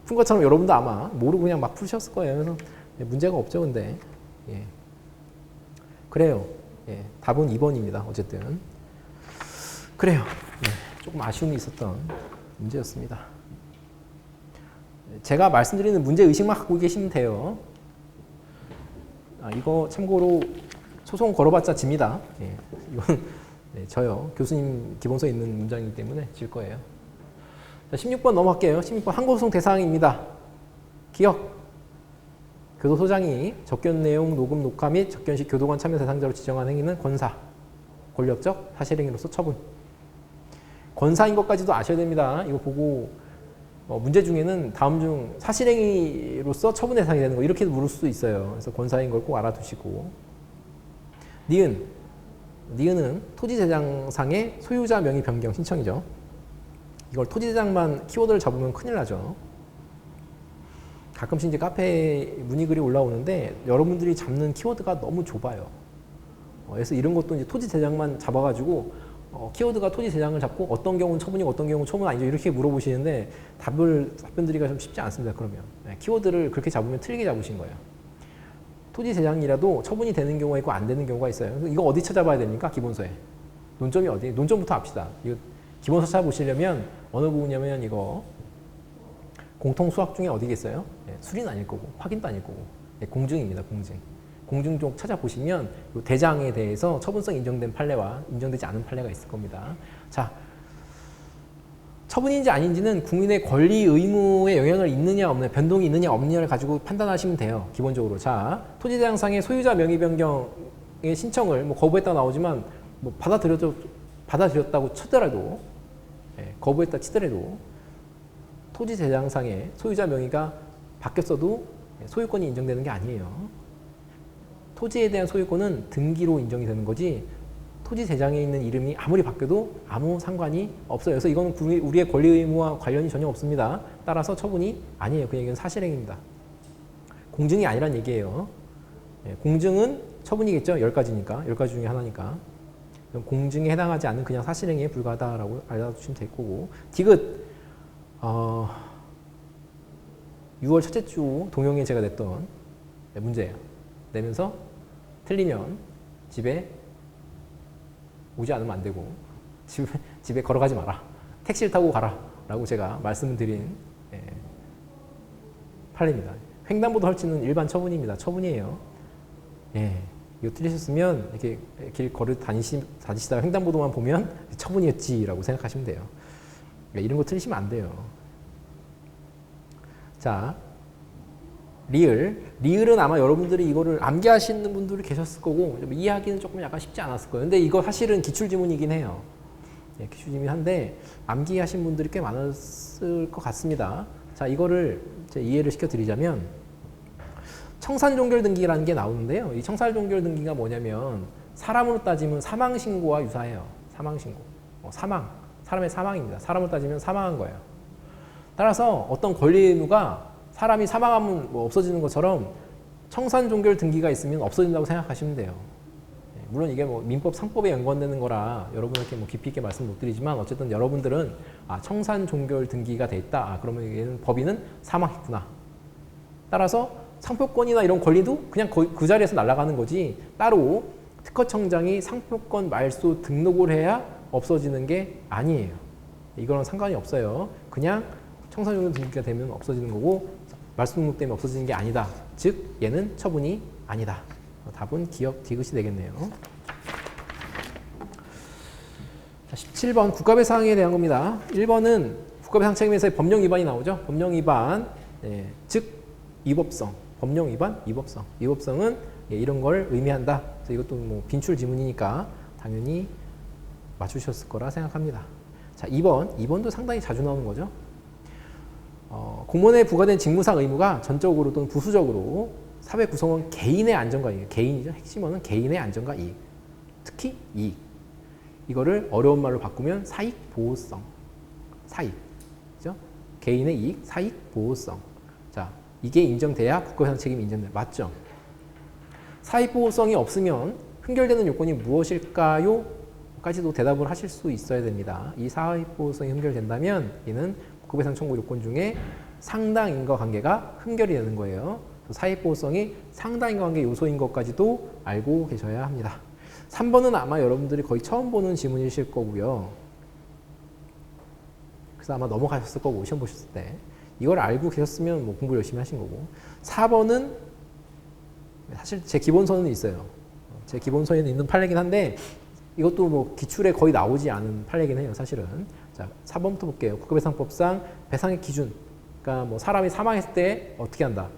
푼 것처럼 여러분도 아마 모르고 그냥 막 푸셨을 거예요. 그래서 문제가 없죠, 근데. 예. 그래요. 예, 답은 2번입니다. 어쨌든. 그래요. 예, 조금 아쉬움이 있었던 문제였습니다. 제가 말씀드리는 문제 의식만 갖고 계시면 돼요. 이거 참고로 소송 걸어봤자 집니다. 예, 이건 저요. 교수님 기본서에 있는 문장이기 때문에 질 거예요. 자, 16번 넘어갈게요. 16번 항고소송 대상입니다. 기억. 교도소장이 접견 내용 녹음 녹화 및 접견 시 교도관 참여 대상자로 지정한 행위는 권사, 권력적 사실행위로서 처분. 권사인 것까지도 아셔야 됩니다. 이거 보고 문제 중에는 다음 중 사실행위로서 처분 대상이 되는 거 이렇게도 물을 수도 있어요. 그래서 권사인 걸 꼭 알아두시고. 니은은 토지대장상의 소유자 명의 변경 신청이죠. 이걸 토지대장만 키워드를 잡으면 큰일 나죠. 가끔씩 이제 카페에 문의글이 올라오는데 여러분들이 잡는 키워드가 너무 좁아요. 그래서 이런 것도 이제 토지대장만 잡아가지고 키워드가 토지대장을 잡고 어떤 경우는 처분이고 어떤 경우는 처분 아니죠. 이렇게 물어보시는데 답변드리기가 좀 쉽지 않습니다. 그러면 키워드를 그렇게 잡으면 틀리게 잡으신 거예요. 토지대장이라도 처분이 되는 경우가 있고 안 되는 경우가 있어요. 이거 어디 찾아봐야 됩니까? 기본서에. 논점이 어디? 논점부터 합시다. 이거 기본서 찾아보시려면 어느 부분이냐면 이거 공통 수학 중에 어디겠어요? 수리는 아닐 거고 확인도 아닐 거고 공증입니다. 공증. 공증 쪽 찾아보시면 이 대장에 대해서 처분성 인정된 판례와 인정되지 않은 판례가 있을 겁니다. 자, 처분인지 아닌지는 국민의 권리 의무에 영향을 있느냐 없느냐, 변동이 있느냐 없느냐를 가지고 판단하시면 돼요. 기본적으로. 자, 토지대장상의 소유자 명의 변경의 신청을 뭐 거부했다 나오지만 뭐 받아들였다고 치더라도, 거부했다 치더라도 토지대장상의 소유자 명의가 바뀌었어도 소유권이 인정되는 게 아니에요. 토지에 대한 소유권은 등기로 인정이 되는 거지 토지대장에 있는 이름이 아무리 바뀌어도 아무 상관이 없어요. 그래서 이거는 우리의 권리 의무와 관련이 전혀 없습니다. 따라서 처분이 아니에요. 그 얘기는 사실행위입니다. 공증이 아니란 얘기예요. 공증은 처분이겠죠. 10가지니까. 10가지 중에 하나니까. 그럼 공증에 해당하지 않는 그냥 사실행위에 불과하다라고 알아두시면 될 거고. 디귿. 6월 첫째 주 동영에 제가 냈던 문제예요. 내면서 틀리면 집에 오지 않으면 안 되고 집에 걸어가지 마라. 택시를 타고 가라. 라고 제가 말씀드린 판례입니다. 횡단보도 설치는 일반 처분입니다. 처분이에요. 이거 틀리셨으면 이렇게 길 다니시다가 횡단보도만 보면 처분이었지라고 생각하시면 돼요. 이런 거 틀리시면 안 돼요. 자, 리을은 아마 여러분들이 이거를 암기하시는 분들이 계셨을 거고 이해하기는 조금 약간 쉽지 않았을 거예요. 근데 이거 사실은 기출지문이긴 해요. 기출지문인데 암기하신 분들이 꽤 많았을 것 같습니다. 자, 이거를 이해를 시켜드리자면 청산종결등기라는 게 나오는데요. 이 청산종결등기가 뭐냐면 사람으로 따지면 사망신고와 유사해요. 사망신고. 사람의 사망입니다. 사람으로 따지면 사망한 거예요. 따라서 어떤 권리 의무가 사람이 사망하면 뭐 없어지는 것처럼 청산종결 등기가 있으면 없어진다고 생각하시면 돼요. 물론 이게 뭐 민법 상법에 연관되는 거라 여러분에게 뭐 깊이 있게 말씀 못 드리지만 어쨌든 여러분들은 청산종결 등기가 돼 있다. 그러면 얘는 법인은 사망했구나. 따라서 상표권이나 이런 권리도 그냥 그 자리에서 날아가는 거지 따로 특허청장이 상표권 말소 등록을 해야 없어지는 게 아니에요. 이거랑 상관이 없어요. 그냥 청산종결 등기가 되면 없어지는 거고 말소 등록 때문에 없어지는 게 아니다. 즉 얘는 처분이 아니다. 답은 기억 디귿이 되겠네요. 17번 국가배상에 대한 겁니다. 1번은 국가배상 책임에서의 법령 위반이 나오죠. 법령 위반, 즉 위법성, 법령 위반, 위법성. 위법성은 이런 걸 의미한다. 그래서 이것도 뭐 빈출 지문이니까 당연히 맞추셨을 거라 생각합니다. 자, 2번도 상당히 자주 나오는 거죠. 공무원에 부과된 직무상 의무가 전적으로 또는 부수적으로 사회 구성원 개인의 안전과 이익, 개인이죠. 핵심어는 개인의 안전과 이익, 특히 이익. 이거를 어려운 말로 바꾸면 사익 보호성, 사익, 그죠? 개인의 이익, 사익 보호성. 자, 이게 인정돼야 국가배상 책임이 인정돼. 맞죠? 사익 보호성이 없으면 흠결되는 요건이 무엇일까요? 까지도 대답을 하실 수 있어야 됩니다. 이 사익 보호성이 흠결된다면 이는 국가배상 청구 요건 중에 상당 인과관계가 흠결이 되는 거예요. 사익 보호성이 상당 인과관계 요소인 것까지도 알고 계셔야 합니다. 3번은 아마 여러분들이 거의 처음 보는 지문이실 거고요. 그래서 아마 넘어가셨을 거고 시험 보셨을 때 이걸 알고 계셨으면 뭐 공부 열심히 하신 거고. 4번은 사실 제 기본서는 있어요. 제 기본서에는 있는 판례긴 한데 이것도 뭐 기출에 거의 나오지 않은 판례긴 해요, 사실은. 자, 4번부터 볼게요. 국가배상법상 배상의 기준. 그러니까 뭐 사람이 사망했을 때 어떻게 한다.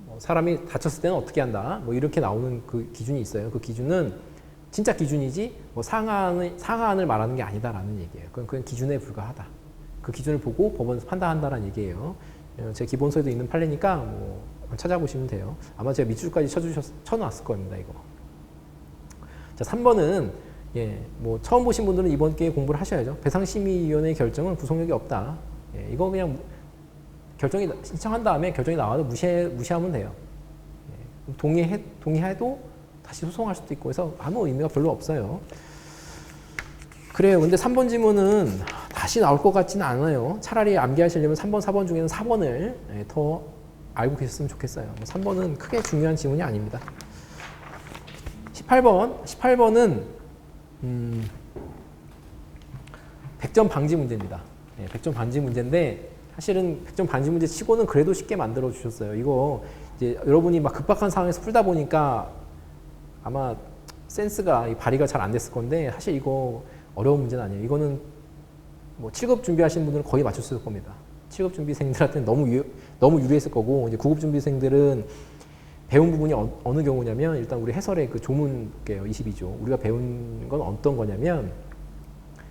뭐 사람이 다쳤을 때는 어떻게 한다. 뭐 이렇게 나오는 그 기준이 있어요. 그 기준은 진짜 기준이지 뭐 상한을 말하는 게 아니다라는 얘기예요. 그건 기준에 불과하다. 그 기준을 보고 법원에서 판단한다라는 얘기예요. 제 기본서에도 있는 판례니까 뭐 찾아보시면 돼요. 아마 제가 밑줄까지 쳐놨을 겁니다, 이거. 자, 3번은 뭐 처음 보신 분들은 이번 기회에 공부를 하셔야죠. 배상심의위원회의 결정은 구속력이 없다. 이거 그냥 결정이 신청한 다음에 결정이 나와도 무시하면 돼요. 동의해도 다시 소송할 수도 있고 해서 아무 의미가 별로 없어요. 그래요. 근데 3번 지문은 다시 나올 것 같지는 않아요. 차라리 암기하시려면 3번, 4번 중에는 4번을 더 알고 계셨으면 좋겠어요. 3번은 크게 중요한 지문이 아닙니다. 18번은 100점 방지 문제입니다. 100점 방지 문제인데 사실은 100점 방지 문제 치고는 그래도 쉽게 만들어 주셨어요. 이거 이제 여러분이 막 급박한 상황에서 풀다 보니까 아마 센스가 발휘가 잘 안 됐을 건데 사실 이거 어려운 문제는 아니에요. 이거는 뭐 7급 준비하시는 분들은 거의 맞췄을 겁니다. 7급 준비생들한테는 너무 유리했을 거고 이제 9급 준비생들은 배운 부분이 어느 경우냐면 일단 우리 해설의 그 조문 볼게요. 22조. 우리가 배운 건 어떤 거냐면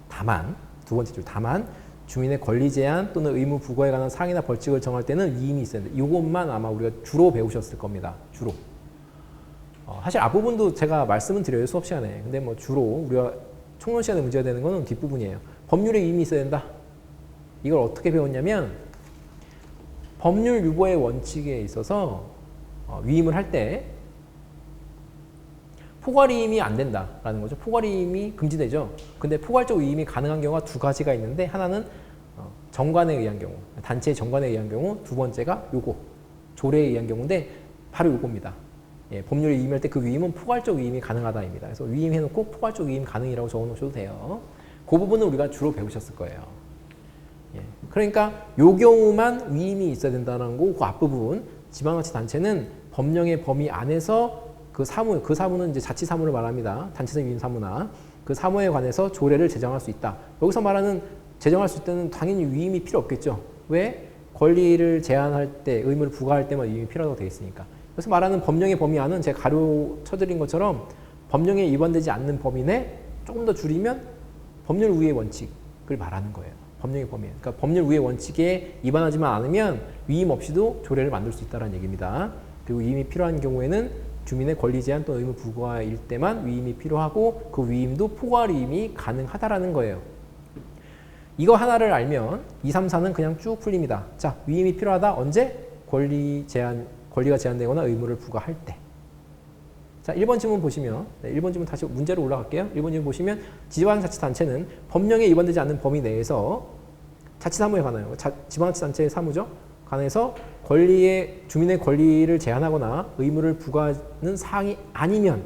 다만 두 번째 줄 다만 주민의 권리 제한 또는 의무 부과에 관한 상해나 벌칙을 정할 때는 위임이 있어야 되는데 이것만 아마 우리가 주로 배우셨을 겁니다. 주로. 사실 앞부분도 제가 말씀은 드려요. 수업 시간에. 근데 뭐 주로 우리가 총론 시간에 문제가 되는 거는 뒷부분이에요. 법률에 위임이 있어야 된다. 이걸 어떻게 배웠냐면 법률 유보의 원칙에 있어서 위임을 할 때 포괄위임이 안 된다라는 거죠. 포괄위임이 금지되죠. 근데 포괄적 위임이 가능한 경우가 두 가지가 있는데 하나는 정관에 의한 경우, 단체의 정관에 의한 경우, 두 번째가 요거, 조례에 의한 경우인데 바로 요겁니다. 법률에 위임할 때 그 위임은 포괄적 위임이 가능하다입니다. 그래서 위임해놓고 포괄적 위임 가능이라고 적어놓으셔도 돼요. 그 부분은 우리가 주로 배우셨을 거예요. 그러니까 요 경우만 위임이 있어야 된다는 거, 그 앞부분 지방자치단체는 법령의 범위 안에서 그 사무는 이제 자치사무를 말합니다. 단체성 위임 사무나 그 사무에 관해서 조례를 제정할 수 있다. 여기서 말하는 제정할 수 있다는 당연히 위임이 필요 없겠죠. 왜? 권리를 제한할 때, 의무를 부과할 때만 위임이 필요하다고 되어 있으니까. 그래서 말하는 법령의 범위 안은 제가 가로쳐드린 것처럼 법령에 위반되지 않는 범위 내 조금 더 줄이면 법률 우위의 원칙을 말하는 거예요. 법령의 범위. 그러니까 법률 우위의 원칙에 위반하지만 않으면 위임 없이도 조례를 만들 수 있다는 얘기입니다. 그리고 위임이 필요한 경우에는 주민의 권리 제한 또는 의무 부과일 때만 위임이 필요하고 그 위임도 포괄 위임이 가능하다라는 거예요. 이거 하나를 알면 2, 3, 4는 그냥 쭉 풀립니다. 자, 위임이 필요하다. 언제? 권리가 제한되거나 의무를 부과할 때. 자, 1번 지문 보시면 1번 지문 다시 문제로 올라갈게요. 1번 지문 보시면 지방자치단체는 법령에 위반되지 않는 범위 내에서 자치사무에 관하여 지방자치단체의 사무죠. 관해서 주민의 권리를 제한하거나 의무를 부과하는 사항이 아니면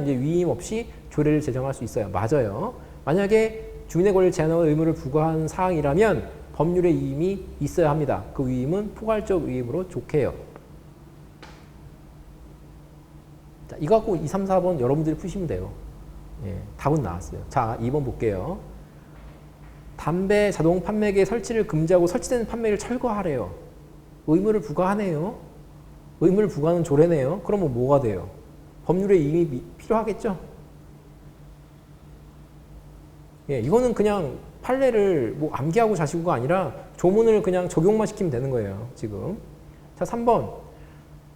이제 위임 없이 조례를 제정할 수 있어요. 맞아요. 만약에 주민의 권리를 제한하거나 의무를 부과하는 사항이라면 법률의 위임이 있어야 합니다. 그 위임은 포괄적 위임으로 족해요. 자, 이거 갖고 2, 3, 4번 여러분들이 푸시면 돼요. 예, 답은 나왔어요. 자, 2번 볼게요. 담배 자동 판매기의 설치를 금지하고 설치된 판매를 철거하래요. 의무를 부과하네요. 의무를 부과하는 조례네요. 그러면 뭐가 돼요? 법률에 이미 필요하겠죠? 예, 이거는 그냥 판례를 뭐 암기하고 자시고가 아니라 조문을 그냥 적용만 시키면 되는 거예요. 지금. 자, 3번.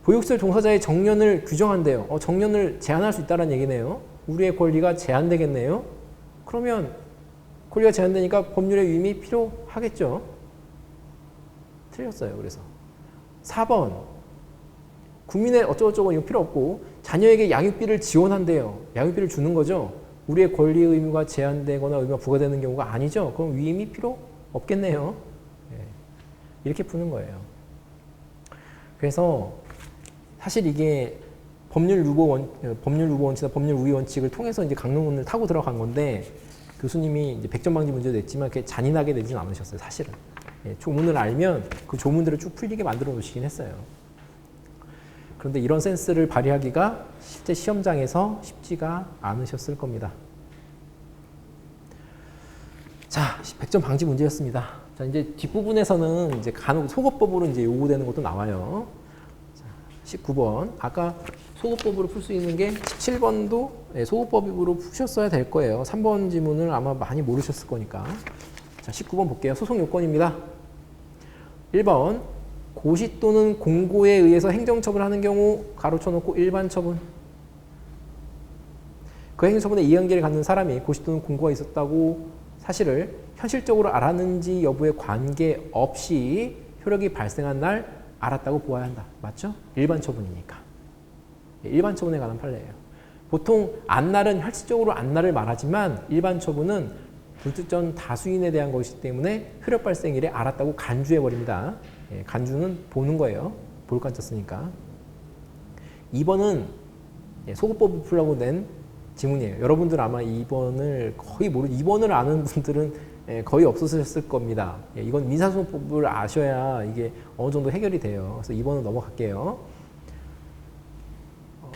보육시설 종사자의 정년을 규정한대요. 정년을 제한할 수 있다는 얘기네요. 우리의 권리가 제한되겠네요. 그러면 권리가 제한되니까 법률의 위임이 필요하겠죠. 틀렸어요. 그래서 4번. 국민의 어쩌고저쩌고 이거 필요 없고 자녀에게 양육비를 지원한대요. 양육비를 주는 거죠. 우리의 권리 의무가 제한되거나 의무가 부과되는 경우가 아니죠. 그럼 위임이 필요 없겠네요. 네. 이렇게 푸는 거예요. 그래서 사실 이게 법률 유보 원칙이나 법률 우위 원칙을 통해서 이제 강론을 타고 들어간 건데 교수님이 이제 100점 방지 문제도 냈지만 그렇게 잔인하게 내지는 않으셨어요. 사실은. 예, 조문을 알면 그 조문들을 쭉 풀리게 만들어 놓으시긴 했어요. 그런데 이런 센스를 발휘하기가 실제 시험장에서 쉽지가 않으셨을 겁니다. 자, 100점 방지 문제였습니다. 자, 이제 뒷부분에서는 이제 간혹 소거법으로 이제 요구되는 것도 나와요. 자, 19번. 아까 소거법으로 풀 수 있는 게 17번도 소거법으로 푸셨어야 될 거예요. 3번 지문을 아마 많이 모르셨을 거니까. 자, 19번 볼게요. 소송 요건입니다. 1번. 고시 또는 공고에 의해서 행정처분하는 경우 가로쳐놓고 일반 처분. 그 행정처분에 이해관계를 갖는 사람이 고시 또는 공고가 있었다고 사실을 현실적으로 알았는지 여부에 관계없이 효력이 발생한 날 알았다고 보아야 한다. 맞죠? 일반 처분이니까. 일반 처분에 관한 판례예요. 보통 안날은 현실적으로 안날을 말하지만 일반 처분은 불특정 다수인에 대한 것이기 때문에 효력 발생일에 알았다고 간주해버립니다. 예, 간주는 보는 거예요. 볼간자 쓰니까. 2번은 소거법을 풀려고 낸 지문이에요. 여러분들 아마 2번을 거의 2번을 아는 분들은 거의 없으셨을 겁니다. 예, 이건 민사소송법을 아셔야 이게 어느 정도 해결이 돼요. 그래서 2번은 넘어갈게요.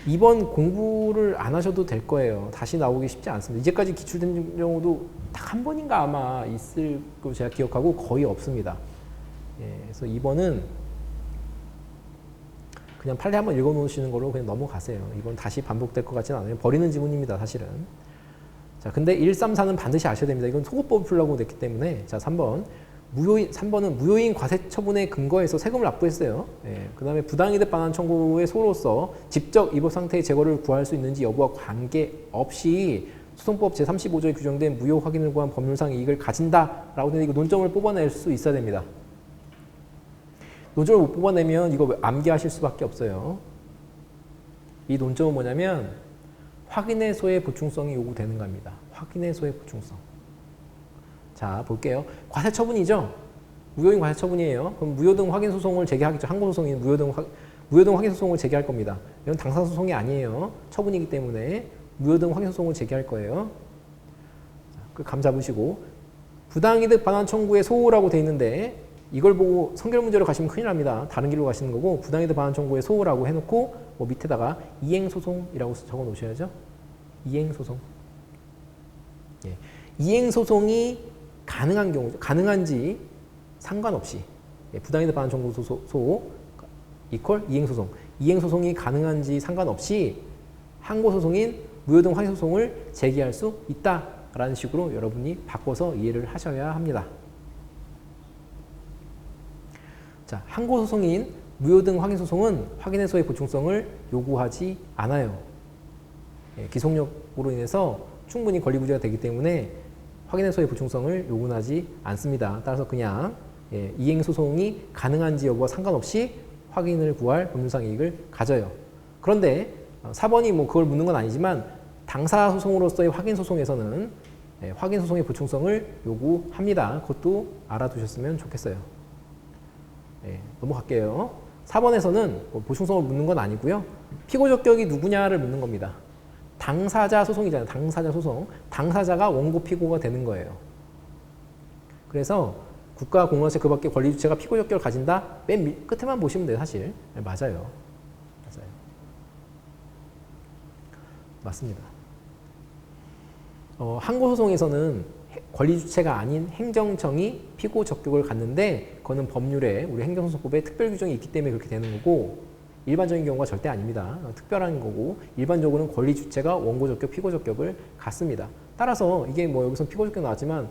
2번 공부를 안 하셔도 될 거예요. 다시 나오기 쉽지 않습니다. 이제까지 기출된 경우도 딱 한 번인가 아마 있을 거 제가 기억하고 거의 없습니다. 예, 그래서 2번은 그냥 판례 한번 읽어놓으시는 걸로 그냥 넘어가세요. 이번 다시 반복될 것 같지는 않아요. 버리는 지문입니다, 사실은. 자, 근데 1, 3, 4는 반드시 아셔야 됩니다. 이건 소거법을 풀려고 냈기 때문에. 자, 3번. 3번은 무효인 과세처분에 근거해서 세금을 납부했어요. 예, 그 다음에 부당이득 반환 청구의 소로서 직접 입법 상태의 제거를 구할 수 있는지 여부와 관계없이 소송법 제35조에 규정된 무효 확인을 구한 법률상 이익을 가진다라고 되는데 이거 논점을 뽑아낼 수 있어야 됩니다. 논점을 못 뽑아내면 이거 암기하실 수밖에 없어요. 이 논점은 뭐냐면 확인해소의 보충성이 요구되는 겁니다. 확인해소의 보충성. 자, 볼게요. 과세처분이죠. 무효인 과세처분이에요. 그럼 무효등 확인소송을 제기하겠죠. 항고소송인 무효등 확인소송을 제기할 겁니다. 이건 당사소송이 아니에요. 처분이기 때문에 무효등 확인소송을 제기할 거예요. 그 감 잡으시고 부당이득 반환 청구의 소호라고 돼 있는데 이걸 보고 선결 문제로 가시면 큰일 납니다. 다른 길로 가시는 거고 부당이득 반환 청구의 소호라고 해놓고 뭐 밑에다가 이행소송이라고 적어 놓으셔야죠. 이행소송. 예. 이행소송이 가능한 경우, 가능한지 상관없이 예. 부당이득 반환 청구 소호 이퀄 이행소송. 이행소송이 가능한지 상관없이 항고소송인 무효등 확인소송을 제기할 수 있다라는 식으로 여러분이 바꿔서 이해를 하셔야 합니다. 자, 항고소송인 무효등 확인소송은 확인해소의 보충성을 요구하지 않아요. 예, 기속력으로 인해서 충분히 권리부재가 되기 때문에 확인해소의 보충성을 요구하지 않습니다. 따라서 그냥 예, 이행소송이 가능한지 여부와 상관없이 확인을 구할 법률상 이익을 가져요. 그런데 4번이 뭐 그걸 묻는 건 아니지만 당사소송으로서의 확인소송에서는 예, 확인소송의 보충성을 요구합니다. 그것도 알아두셨으면 좋겠어요. 네, 넘어갈게요. 4번에서는 뭐 보충성을 묻는 건 아니고요. 피고적격이 누구냐를 묻는 겁니다. 당사자 소송이잖아요. 당사자 소송. 당사자가 원고 피고가 되는 거예요. 그래서 국가 공무원세 그 밖에 권리 주체가 피고적격을 가진다? 맨 끝에만 보시면 돼요. 사실. 네, 맞아요. 맞아요. 맞습니다. 항고소송에서는 권리 주체가 아닌 행정청이 피고 적격을 갖는데 그거는 법률에 우리 행정소송법에 특별 규정이 있기 때문에 그렇게 되는 거고 일반적인 경우가 절대 아닙니다. 특별한 거고 일반적으로는 권리 주체가 원고 적격, 피고 적격을 갖습니다. 따라서 이게 뭐 여기서 피고 적격 나왔지만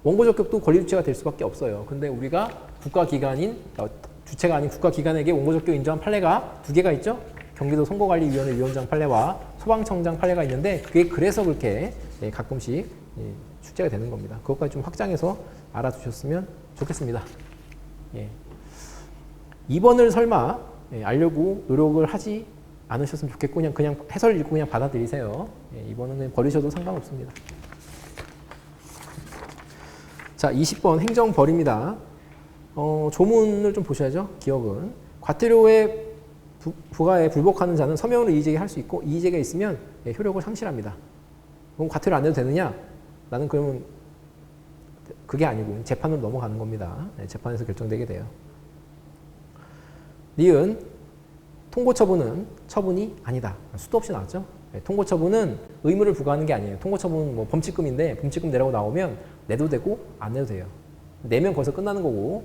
원고 적격도 권리 주체가 될 수밖에 없어요. 근데 우리가 국가기관인 주체가 아닌 국가기관에게 원고 적격 인정한 판례가 두 개가 있죠. 경기도 선거관리위원회 위원장 판례와 소방청장 판례가 있는데 그게 그래서 그렇게 가끔씩 출제가 되는 겁니다. 그것까지 좀 확장해서 알아두셨으면 좋겠습니다. 2번을 설마 알려고 노력을 하지 않으셨으면 좋겠고 그냥 해설 읽고 그냥 받아들이세요. 2번은 그냥 버리셔도 상관없습니다. 자, 20번 행정벌입니다. 조문을 좀 보셔야죠. 기억은 과태료의 부과에 불복하는 자는 서명으로 이의제기할 수 있고 이의제기가 있으면 효력을 상실합니다. 그럼 과태료 안 내도 되느냐? 나는 그러면 그게 아니고 재판으로 넘어가는 겁니다. 재판에서 결정되게 돼요. 니은 통고처분은 처분이 아니다. 수도 없이 나왔죠. 통고처분은 의무를 부과하는 게 아니에요. 통고처분은 뭐 범칙금인데 범칙금 내라고 나오면 내도 되고 안 내도 돼요. 내면 거기서 끝나는 거고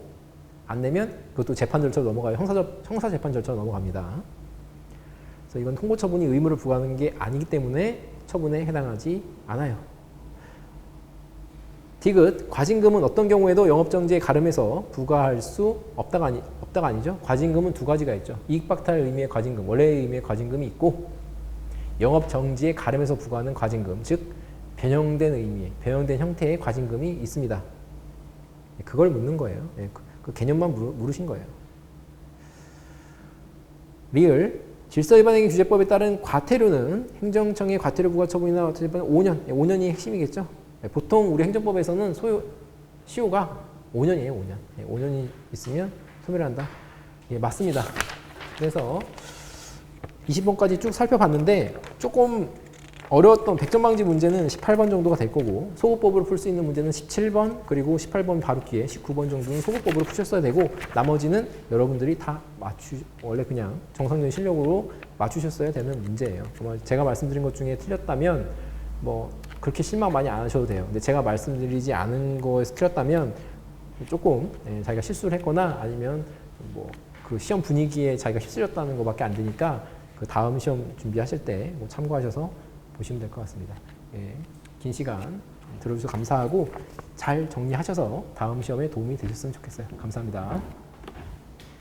안 내면 그것도 재판 절차로 넘어가요. 형사재판 절차로 넘어갑니다. 그래서 이건 통고처분이 의무를 부과하는 게 아니기 때문에 처분에 해당하지 않아요. 디귿 과징금은 어떤 경우에도 영업정지에 가름해서 부과할 수 없다가 아니죠. 과징금은 두 가지가 있죠. 이익박탈 의미의 과징금, 원래의 의미의 과징금이 있고 영업정지에 가름해서 부과하는 과징금, 즉 변형된 의미, 변형된 형태의 과징금이 있습니다. 그걸 묻는 거예요. 그 개념만 물으신 거예요. 리을 질서위반행위 규제법에 따른 과태료는 행정청의 과태료 부과 처분이나 어쨌든 5년이 핵심이겠죠. 보통 우리 행정법에서는 시효가 5년이에요. 5년. 5년이 있으면 소멸을 한다. 맞습니다. 그래서 20번까지 쭉 살펴봤는데 조금 어려웠던 100점 방지 문제는 18번 정도가 될 거고 소급법으로 풀 수 있는 문제는 17번 그리고 18번 바로 뒤에 19번 정도는 소급법으로 푸셨어야 되고 나머지는 여러분들이 다 원래 그냥 정상적인 실력으로 맞추셨어야 되는 문제예요. 정말 제가 말씀드린 것 중에 틀렸다면 뭐 그렇게 실망 많이 안 하셔도 돼요. 근데 제가 말씀드리지 않은 거에서 틀렸다면 조금 자기가 실수를 했거나 아니면 뭐 그 시험 분위기에 자기가 휩쓸렸다는 것밖에 안 되니까 그 다음 시험 준비하실 때 뭐 참고하셔서 보시면 될 것 같습니다. 긴 시간 들어주셔서 감사하고 잘 정리하셔서 다음 시험에 도움이 되셨으면 좋겠어요. 감사합니다.